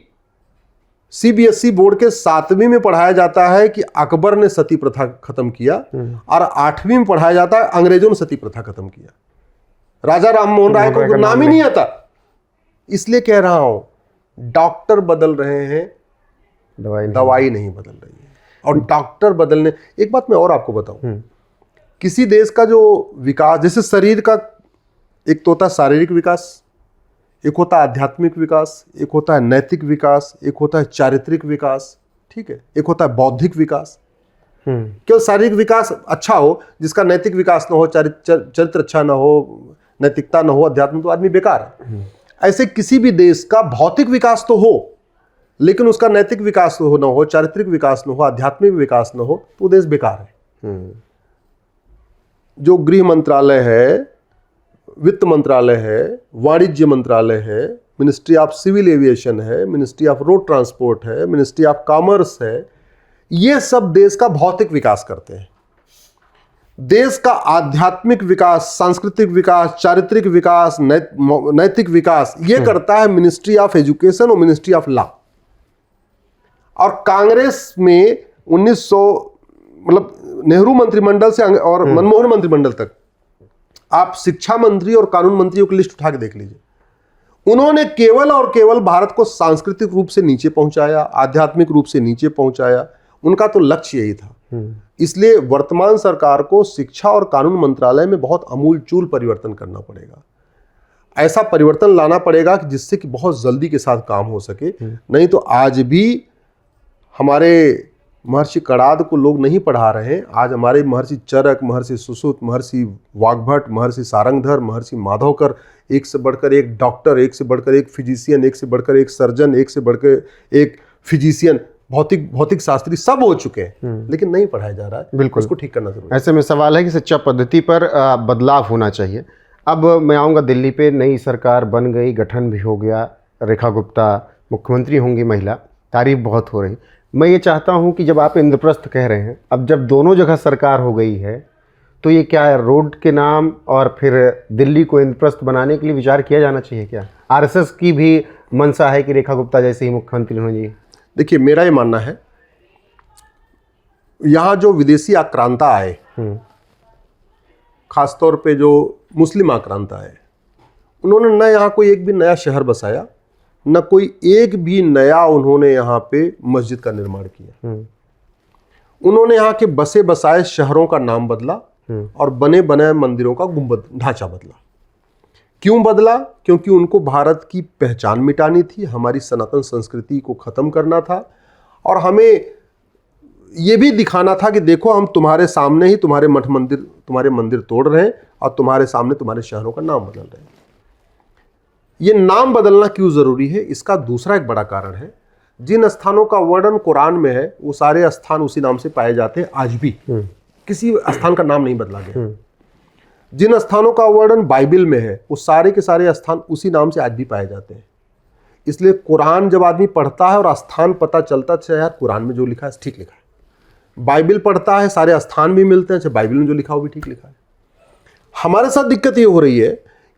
Speaker 2: सीबीएसई बोर्ड के 7वीं में पढ़ाया जाता है कि अकबर ने सती प्रथा खत्म किया, और 8वीं में पढ़ाया जाता है अंग्रेजों ने सती प्रथा खत्म किया। राजा राममोहन राय को नाम ही नहीं आता। इसलिए कह रहा हूं, डॉक्टर बदल रहे हैं, दवाई नहीं बदल रही है। और डॉक्टर बदलने, एक बात मैं और आपको बताऊं, किसी देश का जो विकास, जैसे शरीर का एक तो होता है शारीरिक विकास, एक होता है आध्यात्मिक विकास, एक होता है नैतिक विकास, एक होता है चारित्रिक विकास, ठीक है, एक होता है बौद्धिक विकास। केवल शारीरिक विकास अच्छा हो, जिसका नैतिक विकास ना हो, चरित्र अच्छा ना हो, नैतिकता ना हो, अध्यात्म, तो आदमी बेकार है। ऐसे किसी भी देश का भौतिक विकास तो हो, लेकिन उसका नैतिक विकास हो ना हो, चारित्रिक विकास ना हो, आध्यात्मिक विकास ना हो, तो देश बेकार है। जो गृह मंत्रालय है, वित्त मंत्रालय है, वाणिज्य मंत्रालय है, मिनिस्ट्री ऑफ सिविल एविएशन है, मिनिस्ट्री ऑफ रोड ट्रांसपोर्ट है, मिनिस्ट्री ऑफ कॉमर्स है, ये सब देश का भौतिक विकास करते हैं। देश का आध्यात्मिक विकास, सांस्कृतिक विकास, चारित्रिक विकास, नैतिक विकास, ये करता है मिनिस्ट्री ऑफ एजुकेशन और मिनिस्ट्री ऑफ लॉ। और कांग्रेस में 1900 मतलब नेहरू मंत्रिमंडल से और मनमोहन मंत्रिमंडल तक आप शिक्षा मंत्री और कानून मंत्रियों की लिस्ट उठा के देख लीजिए। उन्होंने केवल और केवल भारत को सांस्कृतिक रूप से नीचे पहुंचाया, आध्यात्मिक रूप से नीचे पहुंचाया। उनका तो लक्ष्य यही था। इसलिए वर्तमान सरकार को शिक्षा और कानून मंत्रालय में बहुत अमूलचूल परिवर्तन करना पड़ेगा। ऐसा परिवर्तन लाना पड़ेगा कि जिससे कि बहुत जल्दी के साथ काम हो सके। नहीं तो आज भी हमारे महर्षि कणाद को लोग नहीं पढ़ा रहे हैं। आज हमारे महर्षि चरक, महर्षि सुश्रुत, महर्षि वाग्भट, महर्षि सारंगधर, महर्षि माधवकर, एक से बढ़कर एक डॉक्टर, एक से बढ़कर एक फिजिशियन, एक से बढ़कर एक सर्जन, एक से बढ़कर एक फिजिशियन, भौतिक शास्त्री सब हो चुके हैं, लेकिन नहीं पढ़ाया जा रहा है। बिल्कुल, उसको ठीक करना जरूरी है।
Speaker 1: ऐसे में सवाल है कि शिक्षा पद्धति पर बदलाव होना चाहिए। अब मैं आऊँगा दिल्ली पे, नई सरकार बन गई, गठन भी हो गया, रेखा गुप्ता मुख्यमंत्री होंगी, महिला, तारीफ बहुत हो रही। मैं ये चाहता हूँ कि जब आप इंद्रप्रस्थ कह रहे हैं, अब जब दोनों जगह सरकार हो गई है, तो ये क्या है, रोड के नाम और फिर दिल्ली को इंद्रप्रस्थ बनाने के लिए विचार किया जाना चाहिए क्या? आरएसएस की भी मंशा है कि रेखा गुप्ता जैसे ही मुख्यमंत्री हों जी।
Speaker 2: देखिए, मेरा ये मानना है, यहाँ जो विदेशी आक्रांता आए, खासतौर पे जो मुस्लिम आक्रांता आए, उन्होंने न यहाँ कोई एक भी नया शहर बसाया, न कोई एक भी नया उन्होंने यहाँ पे मस्जिद का निर्माण किया। उन्होंने यहाँ के बसे बसाए शहरों का नाम बदला और बने बनाए मंदिरों का गुंबद ढांचा बदला। क्यों बदला? क्योंकि उनको भारत की पहचान मिटानी थी, हमारी सनातन संस्कृति को खत्म करना था, और हमें ये भी दिखाना था कि देखो, हम तुम्हारे सामने ही तुम्हारे मठ मंदिर, तुम्हारे मंदिर तोड़ रहे हैं और तुम्हारे सामने तुम्हारे शहरों का नाम बदल रहे हैं। ये नाम बदलना क्यों जरूरी है? इसका दूसरा एक बड़ा कारण है, जिन स्थानों का वर्णन कुरान में है वो सारे स्थान उसी नाम से पाए जाते हैं आज भी, किसी स्थान का नाम नहीं बदला गया। जिन स्थानों का वर्णन बाइबल में है वो सारे के सारे स्थान उसी नाम से आज भी पाए जाते हैं। इसलिए कुरान जब आदमी पढ़ता है और स्थान पता चलता है, यार कुरान में जो लिखा है ठीक लिखा है। बाइबल पढ़ता है, सारे स्थान भी मिलते हैं, बाइबल में जो लिखा है वो भी ठीक लिखा है। हमारे साथ दिक्कत ये हो रही है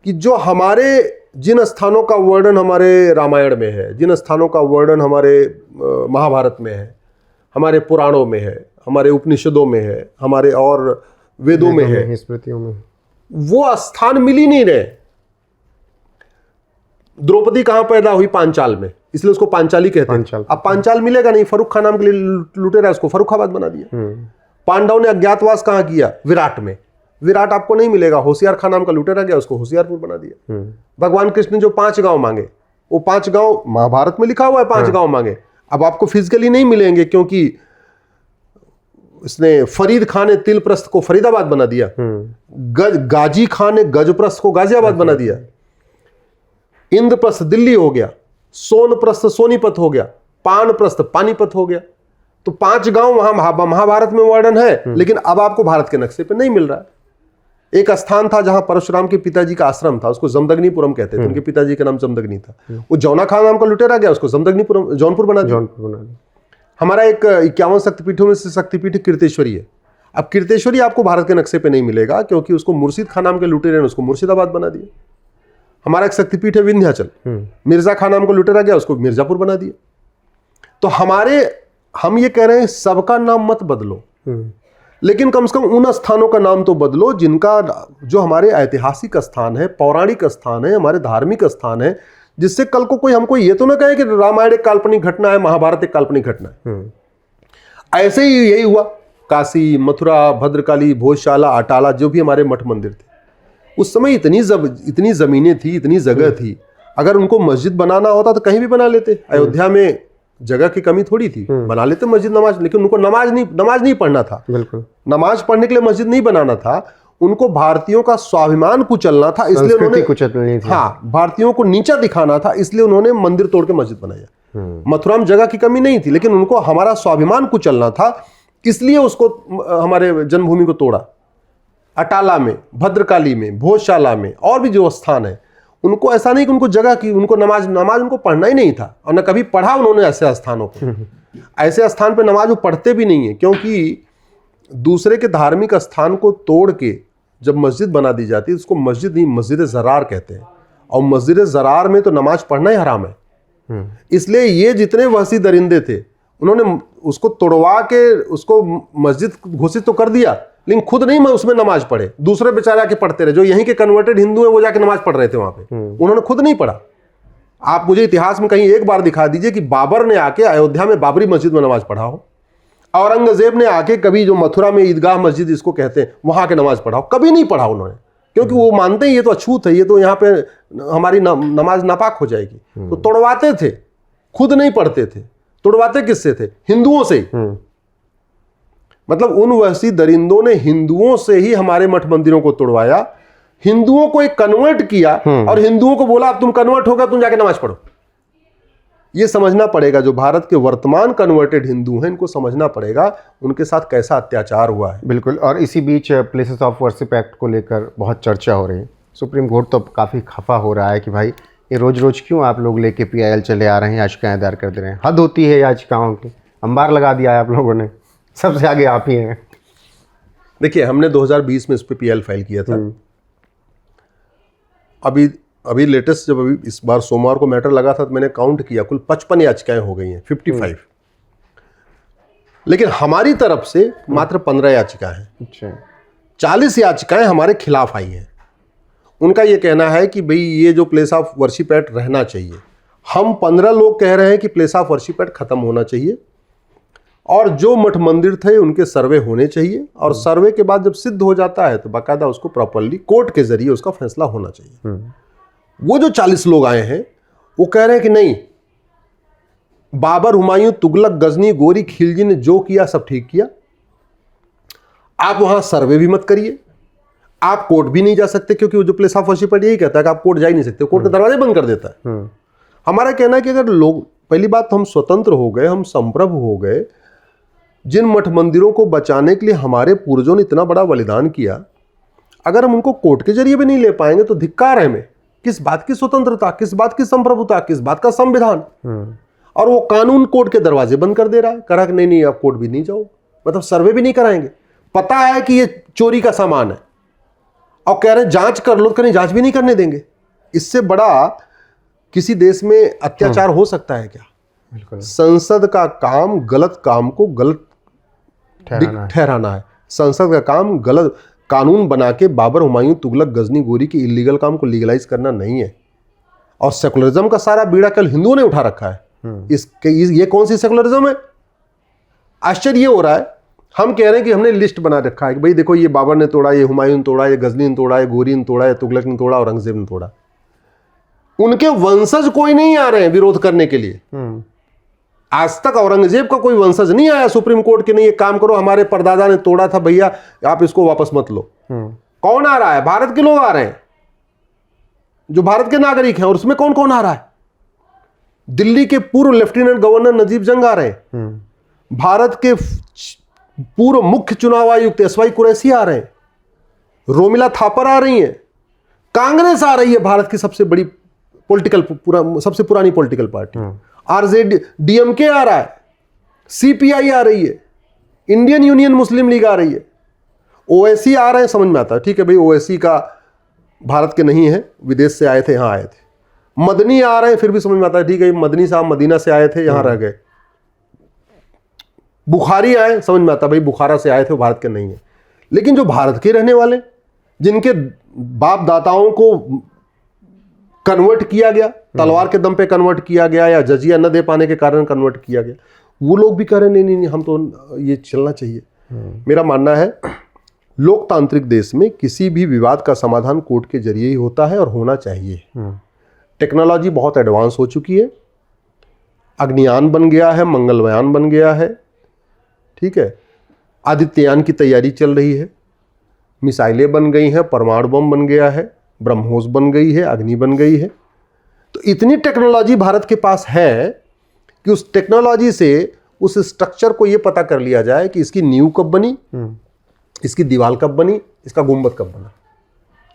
Speaker 2: कि जो हमारे जिन स्थानों का वर्णन हमारे रामायण में है, जिन स्थानों का वर्णन हमारे महाभारत में है, हमारे पुराणों में है, हमारे उपनिषदों में है, हमारे और वेदों में है,
Speaker 1: स्मृतियों में,
Speaker 2: वो स्थान मिल ही नहीं रहे। द्रौपदी कहाँ पैदा हुई? पांचाल में, इसलिए उसको पांचाली कहते हैं। अब पांचाल मिलेगा नहीं, फर्रुख खान नाम के लिए लुटेरा उसको फर्रुखाबाद बना दिया। पांडवों ने अज्ञातवास कहाँ किया? विराट में। विराट आपको नहीं मिलेगा, होशियार खान नाम का लुटेरा गया, उसको होशियारपुर बना दिया। भगवान कृष्ण ने जो 5 गांव मांगे, वो 5 गांव महाभारत में लिखा हुआ है, 5 गांव मांगे। अब आपको फिजिकली नहीं मिलेंगे क्योंकि इसने फरीद खान ने तिलप्रस्थ को फरीदाबाद बना दिया, गाजी खान ने गजप्रस्थ को गाजियाबाद बना दिया, इंद्रप्रस्थ दिल्ली हो गया, सोनप्रस्थ सोनीपत हो गया, पानप्रस्थ पानीपत हो गया। तो 5 गांव वहां महाभारत में वर्णन है, लेकिन अब आपको भारत के नक्शे पे नहीं मिल रहा है। एक स्थान था जहां परशुराम के पिताजी का आश्रम था, उसको जमदग्निपुरम कहते थे, उनके पिताजी का नाम जमदग्नि था। वो जौना खान नाम का लुटेरा गया, उसको जमदग्निपुरम जौनपुर बना दिया। हमारा एक 51 शक्तिपीठों में से शक्तिपीठ कीर्तेश्वरी है। अब कीर्तेश्वरी आपको भारत के नक्शे पे नहीं मिलेगा क्योंकि उसको मुर्शिद खान नाम के लुटेरे ने उसको मुर्शिदाबाद बना दिया। हमारा एक शक्तिपीठ है विंध्याचल, मिर्जा खान नाम का लुटेरा गया, उसको मिर्जापुर बना दिया। तो हम ये कह रहे हैं सबका नाम मत बदलो, लेकिन कम से कम उन स्थानों का नाम तो बदलो जिनका, जो हमारे ऐतिहासिक स्थान है, पौराणिक स्थान है, हमारे धार्मिक स्थान है, जिससे कल को कोई हमको ये तो ना कहे कि रामायण एक काल्पनिक घटना है, महाभारत एक काल्पनिक घटना है। ऐसे ही यही हुआ, काशी, मथुरा, भद्रकाली, भोजशाला, अटाला, जो भी हमारे मठ मंदिर थे, उस समय इतनी जमीनें थी, इतनी जगह थी, अगर उनको मस्जिद बनाना होता तो कहीं भी बना लेते। अयोध्या में जगह की कमी थोड़ी थी, बना लेते मस्जिद, नमाज, लेकिन उनको नमाज नहीं पढ़ना था। बिल्कुल, नमाज पढ़ने के लिए मस्जिद नहीं बनाना था, उनको भारतीयों का स्वाभिमान कुचलना था, इसलिए उन्होंने, हाँ, भारतीयों को नीचा दिखाना था, इसलिए उन्होंने मंदिर तोड़ के मस्जिद बनाया। मथुरा में जगह की कमी नहीं थी, लेकिन उनको हमारा स्वाभिमान कुचलना था, इसलिए उसको, हमारे जन्मभूमि को तोड़ा। अटाला में, भद्रकाली में, भोजशाला में और भी जो स्थान है, उनको ऐसा नहीं कि उनको जगह की, उनको नमाज उनको पढ़ना ही नहीं था, और न कभी पढ़ा उन्होंने ऐसे स्थानों पर। ऐसे स्थान पे नमाज वो पढ़ते भी नहीं है, क्योंकि दूसरे के धार्मिक स्थान को तोड़ के जब मस्जिद बना दी जाती है, उसको मस्जिद नहीं, मस्जिद ज़रार कहते हैं, और मस्जिद ज़रार में तो नमाज पढ़ना ही हराम है। इसलिए ये जितने वहसी दरिंदे थे, उन्होंने उसको तोड़वा के उसको मस्जिद घोषित तो कर दिया, लेकिन खुद नहीं उसमें नमाज पढ़े, दूसरे बेचारे आके पढ़ते रहे। जो यहीं के कन्वर्टेड हिंदू हैं वो जाके नमाज पढ़ रहे थे वहां पे, उन्होंने खुद नहीं पढ़ा। आप मुझे इतिहास में कहीं एक बार दिखा दीजिए कि बाबर ने आके अयोध्या में बाबरी मस्जिद में नमाज पढ़ा हो, औरंगजेब ने आके कभी जो मथुरा में ईदगाह मस्जिद इसको कहते हैं वहां के नमाज पढ़ा हो, कभी नहीं पढ़ा उन्होंने, क्योंकि वो मानते हैं ये तो अछूत है, ये तो यहाँ पे हमारी नमाज नापाक हो जाएगी। तो तोड़वाते थे, खुद नहीं पढ़ते थे। तोड़वाते किससे थे? हिंदुओं से ही। मतलब उन वहसी दरिंदों ने हिंदुओं से ही हमारे मठ मंदिरों को तोड़वाया, हिंदुओं को एक कन्वर्ट किया, और हिंदुओं को बोला अब तुम कन्वर्ट हो गया, तुम जाके नमाज पढ़ो। ये समझना पड़ेगा, जो भारत के वर्तमान कन्वर्टेड हिंदू हैं, इनको समझना पड़ेगा उनके साथ कैसा अत्याचार हुआ है।
Speaker 1: बिल्कुल। और इसी बीच प्लेसेस ऑफ वर्शिप एक्ट को लेकर बहुत चर्चा हो रही है। सुप्रीम कोर्ट तो काफ़ी खफा हो रहा है कि भाई ये रोज़ रोज़ क्यों आप लोग लेके PIL चले आ रहे हैं, याचिकाएं दायर कर दे रहे हैं, हद होती है याचिकाओं की। अंबार लगा दिया है आप लोगों ने, सबसे आगे आप ही हैं।
Speaker 2: देखिए, हमने 2020 में इस पर PIL फाइल किया था। अभी लेटेस्ट जब अभी इस बार सोमवार को मैटर लगा था तो मैंने काउंट किया, कुल 55 याचिकाएं हो गई हैं, 55। लेकिन हमारी तरफ से मात्र 15 याचिकाएं हैं। अच्छा। 40 याचिकाएं हमारे खिलाफ आई हैं। उनका ये कहना है कि भाई ये जो प्लेस ऑफ वर्शिप एक्ट रहना चाहिए। हम 15 लोग कह रहे हैं कि प्लेस ऑफ वर्शिप एक्ट खत्म होना चाहिए, और जो मठ मंदिर थे उनके सर्वे होने चाहिए, और सर्वे के बाद जब सिद्ध हो जाता है तो बाकायदा उसको प्रॉपर्ली कोर्ट के जरिए उसका फैसला होना चाहिए। वो जो 40 लोग आए हैं वो कह रहे हैं कि नहीं, बाबर, हुमायूं, तुगलक, गजनी, गोरी, खिलजी ने जो किया सब ठीक किया, आप वहां सर्वे भी मत करिए, आप कोर्ट भी नहीं जा सकते, क्योंकि वो जो प्लेस ऑफ वर्शिप एक्ट यही कहता है कि आप कोर्ट जा ही नहीं सकते, कोर्ट के दरवाजे बंद कर देता है। हमारा कहना है कि अगर लोग पहली बात हम स्वतंत्र हो गए, हम संप्रभु हो गए। जिन मठ मंदिरों को बचाने के लिए हमारे पूर्वजों ने इतना बड़ा बलिदान किया, अगर हम उनको कोर्ट के जरिए भी नहीं ले पाएंगे तो धिक्कार है हमें। किस बात की स्वतंत्रता, किस बात की संप्रभुता, किस बात का संविधान। और वो कानून कोर्ट के दरवाजे बंद कर दे रहा है, करा कि नहीं आप कोर्ट भी नहीं जाओ, मतलब सर्वे भी नहीं कराएंगे। पता है कि ये चोरी का सामान है और कह रहे हैं जांच कर लो, कहीं जांच भी नहीं करने देंगे। इससे बड़ा किसी देश में अत्याचार हो सकता है क्या?
Speaker 1: बिल्कुल।
Speaker 2: संसद का काम गलत काम को गलत ठहराना है। संसद का काम गलत कानून बना के बाबर, हुमायूं, तुगलक, गजनी, गोरी की इलीगल काम को लीगलाइज करना नहीं है। और सेकुलरिज्म का सारा बीड़ा कल हिंदुओं ने उठा रखा है। ये कौन सी सेकुलरिज्म है? आश्चर्य ये हो रहा है, हम कह रहे हैं कि हमने लिस्ट बना रखा है कि भाई देखो ये बाबर ने तोड़ा, ये हुमायूं ने तोड़ा, ये गजनी ने तोड़ा, ये गोरी ने तोड़ा, ये तुगलक ने तोड़ा, औरंगजेब ने तोड़ा। उनके वंशज कोई नहीं आ रहे हैं विरोध करने के लिए। आज तक औरंगजेब का कोई वंशज नहीं आया सुप्रीम कोर्ट के, नहीं ये काम करो, हमारे परदादा ने तोड़ा था भैया, आप इसको वापस मत लो। कौन आ रहा है? भारत के लोग आ रहे हैं जो भारत के नागरिक हैं। और उसमें कौन कौन आ रहा है? दिल्ली के पूर्व लेफ्टिनेंट गवर्नर नजीब जंग आ रहे हैं, भारत के पूर्व मुख्य चुनाव आयुक्त एसवाई कुरैशी आ रहे हैं, रोमिला थापर आ रही है, कांग्रेस आ रही है, भारत की सबसे बड़ी सबसे पुरानी पॉलिटिकल पार्टी। आरजेडी, डीएमके आ रहा है, सीपीआई आ रही है, इंडियन यूनियन मुस्लिम लीग आ रही है, ओवैसी आ रहे हैं। समझ में आता है, ठीक है भाई ओवैसी का भारत के नहीं है, विदेश से आए थे, यहां आए थे। मदनी आ रहे हैं, फिर भी समझ में आता है, ठीक है मदनी साहब मदीना से आए थे, यहां रह गए। बुखारी आए, समझ में आता भाई बुखारा से आए थे, वो भारत के नहीं है। लेकिन जो भारत के रहने वाले, जिनके बाप दाताओं को कन्वर्ट किया गया, तलवार के दम पे कन्वर्ट किया गया या जजिया न दे पाने के कारण कन्वर्ट किया गया, वो लोग भी कह रहे नहीं नहीं हम तो ये चलना चाहिए। मेरा मानना है लोकतांत्रिक देश में किसी भी विवाद का समाधान कोर्ट के जरिए ही होता है और होना चाहिए। टेक्नोलॉजी बहुत एडवांस हो चुकी है, अग्नियान बन गया है, मंगलयान बन गया है, ठीक है, आदित्ययान की तैयारी चल रही है, मिसाइलें बन गई हैं, परमाणु बम बन गया है, ब्रह्मोस बन गई है, अग्नि बन गई है। तो इतनी टेक्नोलॉजी भारत के पास है कि उस टेक्नोलॉजी से उस स्ट्रक्चर को ये पता कर लिया जाए कि इसकी नींव कब बनी, इसकी दीवार कब बनी, इसका गुंबद कब बना।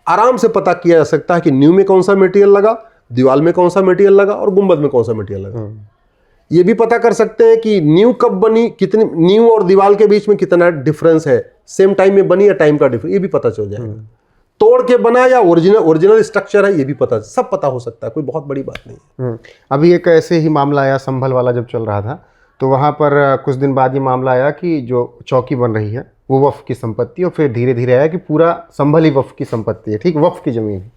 Speaker 2: आराम से पता किया जा सकता है कि नींव में कौन सा मटेरियल लगा, दीवार में कौन सा मटेरियल लगा और गुंबद में कौन सा मटेरियल लगा। ये भी पता कर सकते हैं कि नींव कब बनी, कितनी नींव और दीवार के बीच में कितना डिफरेंस है, सेम टाइम में बनी या टाइम का डिफरेंस, ये भी पता चल जाएगा। तोड़ के बना या ओरिजिनल स्ट्रक्चर है, ये भी पता, सब पता हो सकता है, कोई बहुत बड़ी बात नहीं है।
Speaker 1: अभी एक ऐसे ही मामला आया, संभल वाला जब चल रहा था, तो वहाँ पर कुछ दिन बाद ये मामला आया कि जो चौकी बन रही है वो वफ़ की संपत्ति, और फिर धीरे धीरे आया कि पूरा संभल ही वफ़ की संपत्ति है, ठीक, वफ़ की ज़मीन।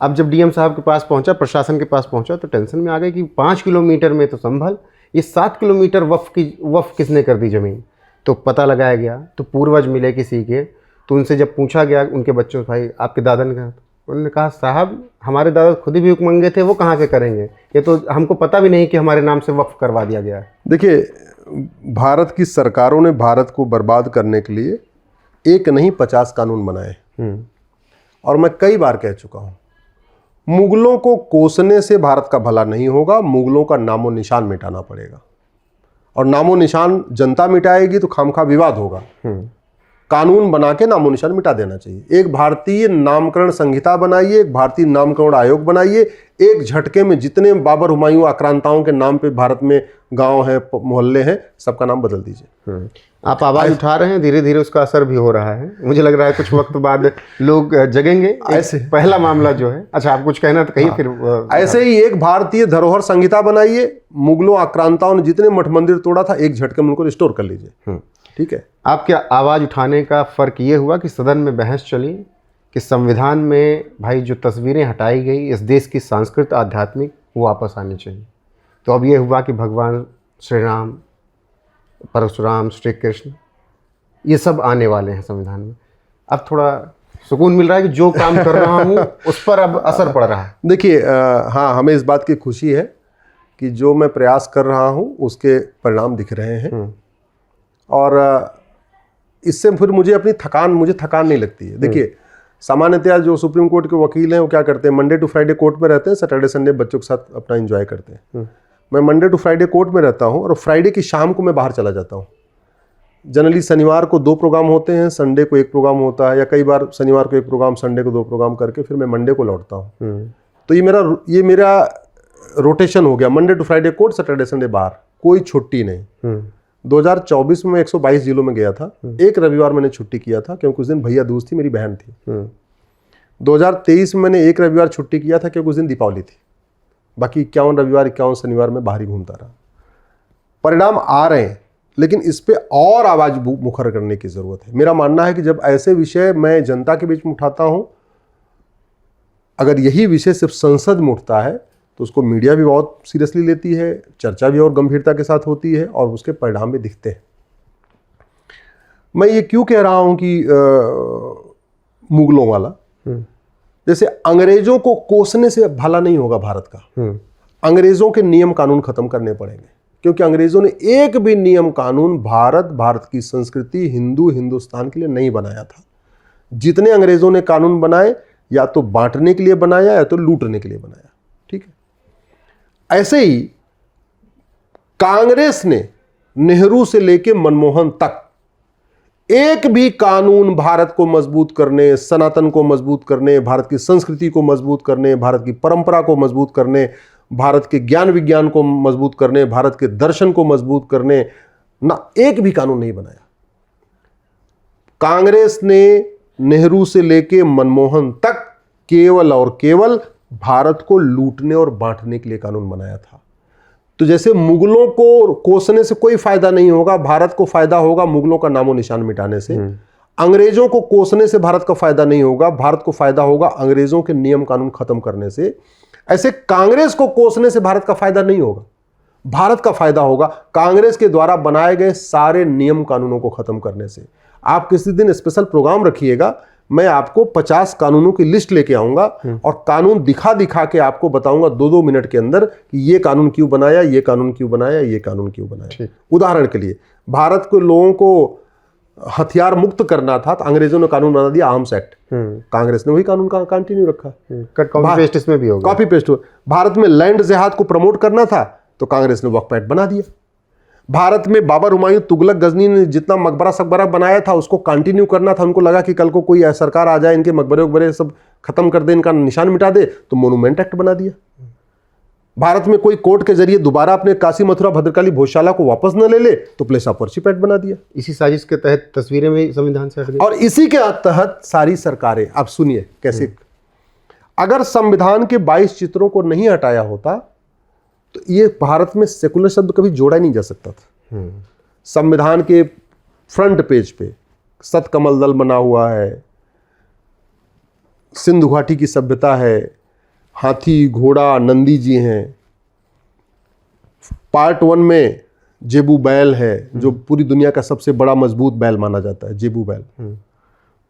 Speaker 1: अब जब डीएम साहब के पास पहुंचा, प्रशासन के पास पहुंचा, तो टेंशन में आ गए कि 5 किलोमीटर में तो संभल, ये 7 किलोमीटर वफ़ किसने कर दी ज़मीन। तो पता लगाया गया, तो पूर्वज मिले किसी के, तो उनसे जब पूछा गया उनके बच्चों से, भाई आपके दादा ने कहा, उन्होंने कहा साहब हमारे दादा खुद ही भीख मांगे थे, वो कहाँ से करेंगे, ये तो हमको पता भी नहीं कि हमारे नाम से वक्फ करवा दिया गया है।
Speaker 2: देखिए, भारत की सरकारों ने भारत को बर्बाद करने के लिए एक नहीं 50 कानून बनाए, और मैं कई बार कह चुका हूँ, मुगलों को कोसने से भारत का भला नहीं होगा, मुगलों का नामो निशान मिटाना पड़ेगा, और नामो निशान जनता मिटाएगी तो खामखा विवाद होगा। कानून बना के नामो निशान मिटा देना चाहिए। एक भारतीय नामकरण संहिता बनाइए, एक भारतीय नामकरण आयोग बनाइए, एक झटके में जितने बाबर, हुमायूं, आक्रांताओं के नाम पे भारत में गांव हैं, मोहल्ले हैं, सबका नाम बदल दीजिए।
Speaker 1: आप आवाज़ उठा रहे हैं, धीरे धीरे उसका असर भी हो रहा है, मुझे लग रहा है कुछ वक्त बाद लोग जगेंगे। ऐसे पहला मामला जो है, अच्छा आप कुछ कहना तो कहिए। फिर
Speaker 2: ऐसे ही एक भारतीय धरोहर संहिता बनाइए, मुगलों, आक्रांताओं ने जितने मठ मंदिर तोड़ा था, एक झटके में उनको रिस्टोर कर लीजिए। ठीक है।
Speaker 1: आपके आवाज़ उठाने का फ़र्क ये हुआ कि सदन में बहस चली कि संविधान में भाई जो तस्वीरें हटाई गई इस देश की सांस्कृतिक आध्यात्मिक, वो वापस आनी चाहिए। तो अब ये हुआ कि भगवान श्री राम, परशुराम, श्री कृष्ण, ये सब आने वाले हैं संविधान में। अब थोड़ा सुकून मिल रहा है कि जो काम कर रहा हूँ उस पर अब असर पड़ रहा है।
Speaker 2: देखिए, हाँ, हमें इस बात की खुशी है कि जो मैं प्रयास कर रहा हूँ उसके परिणाम दिख रहे हैं, और इससे फिर मुझे थकान नहीं लगती है। देखिए, सामान्यतया जो सुप्रीम कोर्ट के वकील हैं वो क्या करते हैं, मंडे टू फ्राइडे कोर्ट में रहते हैं, सैटरडे संडे बच्चों के साथ अपना एंजॉय करते हैं। मैं मंडे टू फ्राइडे कोर्ट में रहता हूँ और फ्राइडे की शाम को मैं बाहर चला जाता हूँ। जनरली शनिवार को 2 प्रोग्राम होते हैं, संडे को 1 प्रोग्राम होता है, या कई बार शनिवार को 1 प्रोग्राम, संडे को 2 प्रोग्राम करके फिर मैं मंडे को लौटता हूँ। तो ये मेरा रोटेशन हो गया, Monday to Friday court, Saturday Sunday बाहर, कोई छुट्टी नहीं। 2024 में मैं 122 जिलों में गया था। एक रविवार मैंने छुट्टी किया था क्योंकि उस दिन भैया दूज थी, मेरी बहन थी। 2023 में मैंने एक रविवार छुट्टी किया था क्योंकि उस दिन दीपावली थी। बाकी 51 रविवार 51 शनिवार में बाहर ही घूमता रहा। परिणाम आ रहे हैं, लेकिन इस पे और आवाज मुखर करने की जरूरत है। मेरा मानना है कि जब ऐसे विषय मैं जनता के बीच में उठाता हूं, अगर यही विषय सिर्फ संसद में उठता है तो उसको मीडिया भी बहुत सीरियसली लेती है, चर्चा भी और गंभीरता के साथ होती है और उसके परिणाम भी दिखते हैं। मैं ये क्यों कह रहा हूं कि मुगलों वाला, जैसे अंग्रेजों को कोसने से भला नहीं होगा भारत का। अंग्रेजों के नियम कानून खत्म करने पड़ेंगे, क्योंकि अंग्रेजों ने एक भी नियम कानून भारत की संस्कृति, हिंदुस्तान के लिए नहीं बनाया था। जितने अंग्रेजों ने कानून बनाए, या तो बांटने के लिए बनाया या तो लूटने के लिए बनाया। ठीक है, ऐसे ही कांग्रेस ने नेहरू से लेकर मनमोहन तक एक भी कानून भारत को मजबूत करने, सनातन को मजबूत करने, भारत की संस्कृति को मजबूत करने, भारत की परंपरा को मजबूत करने, भारत के ज्ञान विज्ञान को मजबूत करने, भारत के दर्शन को मजबूत करने, ना एक भी कानून नहीं बनाया। कांग्रेस ने नेहरू से लेके मनमोहन तक केवल और केवल भारत को लूटने और बांटने के लिए कानून बनाया था। तो जैसे मुगलों को कोसने से कोई फायदा नहीं होगा, भारत को फायदा होगा मुगलों का नामो निशान मिटाने से। अंग्रेजों को कोसने से भारत का फायदा नहीं होगा, भारत को फायदा होगा अंग्रेजों के नियम कानून खत्म करने से। ऐसे कांग्रेस को कोसने से भारत का फायदा नहीं होगा, भारत का फायदा होगा कांग्रेस के द्वारा बनाए गए सारे नियम कानूनों को खत्म करने से। आप किसी दिन स्पेशल प्रोग्राम रखिएगा, मैं आपको 50 कानूनों की लिस्ट लेके आऊंगा और कानून दिखा दिखा के आपको बताऊंगा 2-2 मिनट के अंदर कि ये कानून क्यों बनाया, ये कानून क्यों बनाया, ये कानून क्यों बनाया। उदाहरण के लिए, भारत के लोगों को हथियार मुक्त करना था तो अंग्रेजों ने कानून बना दिया आर्म्स एक्ट। कांग्रेस ने वही कानून का कंटिन्यू रखा।
Speaker 1: कॉपी पेस्ट इसमें भी होगा,
Speaker 2: कॉपी पेस्ट। भारत में लैंड जिहाद को प्रमोट करना था तो कांग्रेस ने वक्फ एक्ट बना दिया। भारत में बाबर, हुमायूं, तुगलक, गजनी ने जितना मकबरा सकबरा बनाया था उसको कंटिन्यू करना था। उनको लगा कि कल को कोई सरकार आ जाए, इनके मकबरे वकबरे सब खत्म कर दे, इनका निशान मिटा दे, तो मोनूमेंट एक्ट बना दिया। भारत में कोई कोर्ट के जरिए दोबारा अपने काशी, मथुरा, भद्रकाली, भोजशाला को वापस न ले ले तो प्लेस ऑफ वर्शिप एक्ट बना दिया।
Speaker 1: इसी साजिश के तहत तस्वीरें भी संविधान से हट गई
Speaker 2: और इसी के तहत सारी सरकारें, आप सुनिए कैसे, अगर संविधान के 22 चित्रों को नहीं हटाया होता तो ये भारत में सेकुलर शब्द कभी जोड़ा ही नहीं जा सकता था। संविधान के फ्रंट पेज पे सतकमल दल बना हुआ है, सिंधु घाटी की सभ्यता है, हाथी, घोड़ा, नंदी जी हैं। पार्ट 1 में जेबू बैल है, जो पूरी दुनिया का सबसे बड़ा मजबूत बैल माना जाता है, जेबू बैल।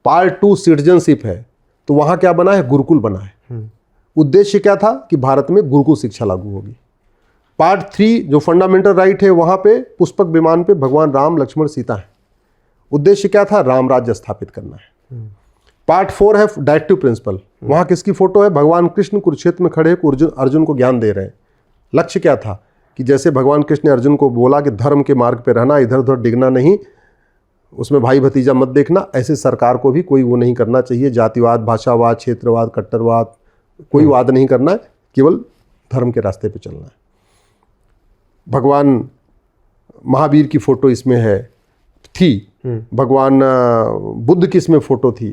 Speaker 2: पार्ट 2 सिटीजनशिप है, तो वहां क्या बना है, गुरुकुल बना है। उद्देश्य क्या था कि भारत में गुरुकुल शिक्षा लागू होगी। पार्ट 3 जो फंडामेंटल राइट है, वहां पे पुष्पक विमान पे भगवान राम, लक्ष्मण, सीता है। उद्देश्य क्या था, राम राज्य स्थापित करना है। पार्ट 4 है डायरेक्टिव प्रिंसिपल, वहां किसकी फोटो है, भगवान कृष्ण कुरुक्षेत्र में खड़े होकर अर्जुन को ज्ञान दे रहे हैं। लक्ष्य क्या था कि जैसे भगवान कृष्ण ने अर्जुन को बोला कि धर्म के मार्ग पे रहना, इधर उधर डिगना नहीं, उसमें भाई भतीजा मत देखना, ऐसे सरकार को भी कोई वो नहीं करना चाहिए। जातिवाद, भाषावाद, क्षेत्रवाद, कट्टरवाद, कोई वाद नहीं करना है, केवल धर्म के रास्ते पे चलना है। भगवान महावीर की फोटो इसमें थी, भगवान बुद्ध की इसमें फोटो थी,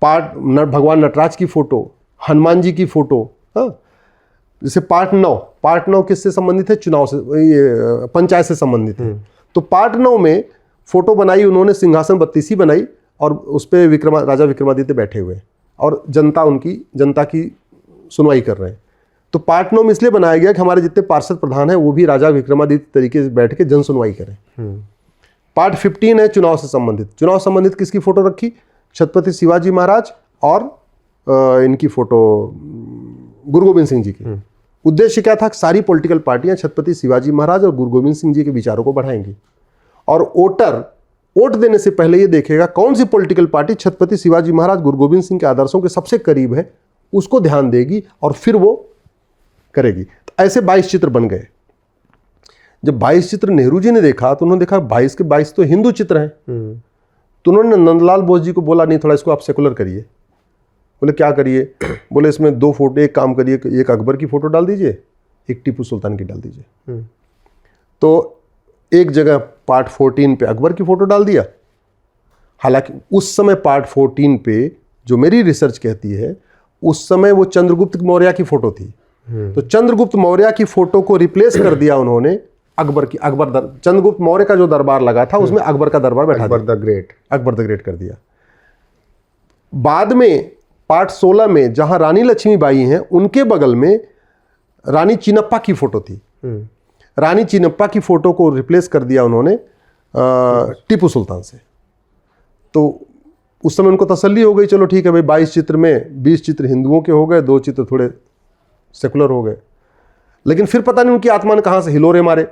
Speaker 2: भगवान नटराज की फोटो, हनुमान जी की फोटो। हाँ, जैसे पार्ट 9 किससे संबंधित है, चुनाव से, ये पंचायत से संबंधित है। तो पार्ट 9 में फोटो बनाई उन्होंने, सिंहासन 32 बनाई और उस पर राजा विक्रमादित्य बैठे हुए और जनता की सुनवाई कर रहे हैं। तो पार्ट 9 में इसलिए बनाया गया कि हमारे जितने पार्षद प्रधान हैं वो भी राजा विक्रमादित्य तरीके से बैठ के जन सुनवाई करें। पार्ट 15 है चुनाव से संबंधित। चुनाव संबंधित किसकी फोटो रखी, छत्रपति शिवाजी महाराज और इनकी फोटो गुरु गोविंद सिंह जी की। उद्देश्य क्या था, सारी पॉलिटिकल पार्टियां छत्रपति शिवाजी महाराज और गुरु गोविंद सिंह जी के विचारों को बढ़ाएंगी और वोट देने से पहले ये देखेगा कौन सी पॉलिटिकल पार्टी छत्रपति शिवाजी महाराज, गुरु गोविंद सिंह के आदर्शों के सबसे करीब है, उसको ध्यान देगी और फिर वो करेगी। तो ऐसे 22 चित्र बन गए। जब 22 चित्र नेहरू जी ने देखा तो उन्होंने देखा 22 के 22 तो हिंदू चित्र हैं। तो उन्होंने नंदलाल बोस जी को बोला, नहीं थोड़ा इसको आप सेकुलर करिए। बोले क्या करिए? बोले इसमें 2 फोटो, एक काम करिए, एक अकबर की फ़ोटो डाल दीजिए, एक टीपू सुल्तान की डाल दीजिए। तो एक जगह पार्ट 14 पे अकबर की फ़ोटो डाल दिया। हालांकि उस समय पार्ट 14 पे जो मेरी रिसर्च कहती है, उस समय वो चंद्रगुप्त मौर्य की फ़ोटो थी। तो चंद्रगुप्त मौर्य की फ़ोटो को रिप्लेस कर दिया उन्होंने अकबर की। चंद्रगुप्त मौर्य का जो दरबार लगा था उसमें अकबर का दरबार बैठा दिया, अकबर द ग्रेट कर दिया। बाद में पार्ट 16 में जहां रानी लक्ष्मीबाई हैं, उनके बगल में रानी चिन्नप्पा की फ़ोटो थी। रानी चिन्नप्पा की फ़ोटो को रिप्लेस कर दिया उन्होंने टीपू सुल्तान से। तो उस समय उनको तसल्ली हो गई, चलो ठीक है भाई, 22 चित्र में 20 चित्र हिंदुओं के हो गए, 2 चित्र थोड़े सेकुलर हो गए। लेकिन फिर पता नहीं उनकी आत्मा ने कहाँ से हिलोरे मारे,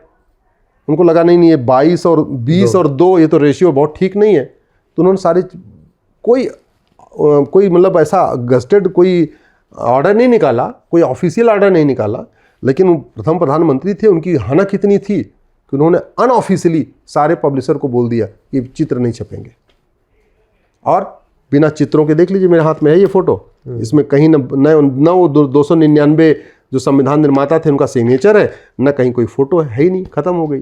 Speaker 2: उनको लगा नहीं ये 22 और 20 और 2 ये तो रेशियो बहुत ठीक नहीं है। तो उन्होंने सारे कोई मतलब ऐसा गस्टेड कोई ऑर्डर नहीं निकाला, कोई ऑफिशियल ऑर्डर नहीं निकाला, लेकिन प्रथम प्रधानमंत्री थे, उनकी हनक इतनी थी कि उन्होंने अनऑफिशियली सारे पब्लिशर को बोल दिया कि चित्र नहीं छपेंगे। और बिना चित्रों के, देख लीजिए मेरे हाथ में है ये फोटो, इसमें कहीं न वो 299 जो संविधान निर्माता थे उनका सिग्नेचर है, न कहीं कोई फोटो है ही नहीं, खत्म हो गई।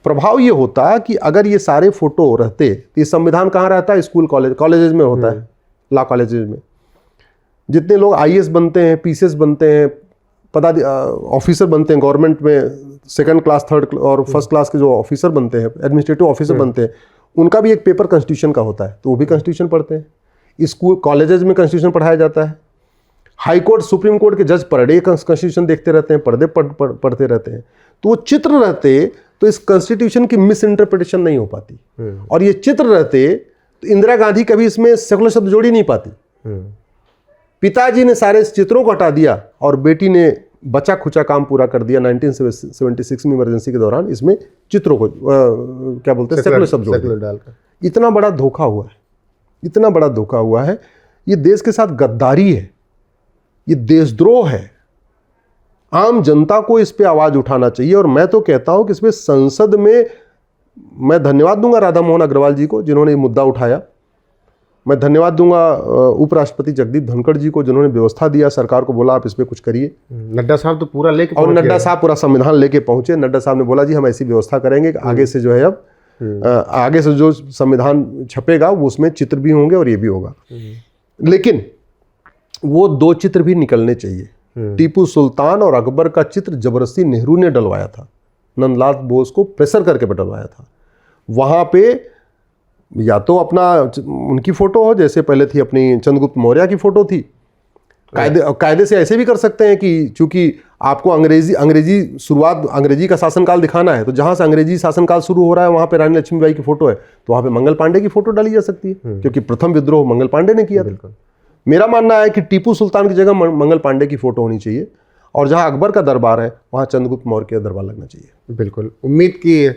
Speaker 2: प्रभाव ये होता कि अगर ये सारे फोटो रहते तो ये संविधान कहाँ रहता है? स्कूल कॉलेजेस में होता है, लॉ कॉलेजेस में। जितने लोग IAS बनते हैं, PCS बनते हैं, ऑफिसर बनते हैं गवर्नमेंट में, 2nd क्लास 3rd और 1st क्लास के जो ऑफिसर बनते हैं, एडमिनिस्ट्रेटिव ऑफिसर बनते हैं, उनका भी एक पेपर कॉन्स्टिट्यूशन का होता है, तो वो भी कॉन्स्टिट्यूशन पढ़ते हैं। स्कूल कॉलेजेस में कॉन्स्टिट्यूशन पढ़ाया जाता है। हाई कोर्ट सुप्रीम कोर्ट के जज पर डे कॉन्स्टिट्यूशन देखते रहते हैं, पढ़ते रहते हैं। तो वो चित्र रहते तो इस कॉन्स्टिट्यूशन की मिस इंटरप्रिटेशन नहीं हो पाती। और ये चित्र रहते तो इंदिरा गांधी कभी इसमें सेकुलर शब्द जोड़ ही नहीं पाती। पिताजी ने सारे चित्रों को हटा दिया और बेटी ने बचा खुचा काम पूरा कर दिया 1976 में इमरजेंसी के दौरान, इसमें चित्रों को क्या बोलते हैं, सेकुलर शब्द जोड़ डालकर। इतना बड़ा धोखा हुआ है, इतना बड़ा धोखा हुआ है। ये देश के साथ गद्दारी है, ये देशद्रोह है। आम जनता को इस पे आवाज उठाना चाहिए। और मैं तो कहता हूं कि इस पे संसद में, मैं धन्यवाद दूंगा राधा मोहन अग्रवाल जी को जिन्होंने ये मुद्दा उठाया। मैं धन्यवाद दूंगा उपराष्ट्रपति जगदीप धनखड़ जी को जिन्होंने व्यवस्था दिया, सरकार को बोला आप इस पे कुछ करिए।
Speaker 1: नड्डा साहब तो पूरा लेके,
Speaker 2: और नड्डा साहब पूरा संविधान लेके पहुंचे। नड्डा साहब ने बोला जी हम ऐसी व्यवस्था करेंगे कि आगे से जो है अब आगे से जो संविधान छपेगा वो उसमें चित्र भी होंगे और ये भी होगा। लेकिन वो 2 चित्र भी निकलने चाहिए। टीपू सुल्तान और अकबर का चित्र जबरदस्ती नेहरू ने डलवाया था, नंदलाल बोस को प्रेशर करके डलवाया था। वहाँ पे या तो अपना उनकी फ़ोटो हो, जैसे पहले थी अपनी चंद्रगुप्त मौर्य की फ़ोटो थी। कायदे से ऐसे भी कर सकते हैं कि चूंकि आपको अंग्रेजी शुरुआत, अंग्रेजी का शासनकाल दिखाना है, तो जहाँ से अंग्रेजी शासनकाल शुरू हो रहा है वहाँ पे रानी लक्ष्मीबाई की फ़ोटो है, तो वहाँ पे मंगल पांडे की फ़ोटो डाली जा सकती है, क्योंकि प्रथम विद्रोह मंगल पांडे ने किया था। मेरा मानना है कि टीपू सुल्तान की जगह मंगल पांडे की फ़ोटो होनी चाहिए, और जहाँ अकबर का दरबार है वहाँ चंद्रगुप्त मौर्य का दरबार लगना चाहिए।
Speaker 1: बिल्कुल, उम्मीद की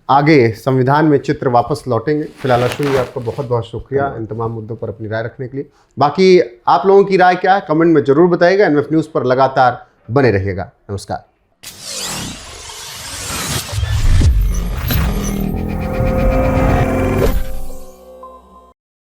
Speaker 1: आगे संविधान में चित्र वापस लौटेंगे। फिलहाल अश्विन जी आपका बहुत बहुत शुक्रिया इन तमाम मुद्दों पर अपनी राय रखने के लिए। बाकी आप लोगों की राय क्या है कमेंट में जरूर बताइएगा। NF न्यूज़ पर लगातार बने रहिएगा। नमस्कार।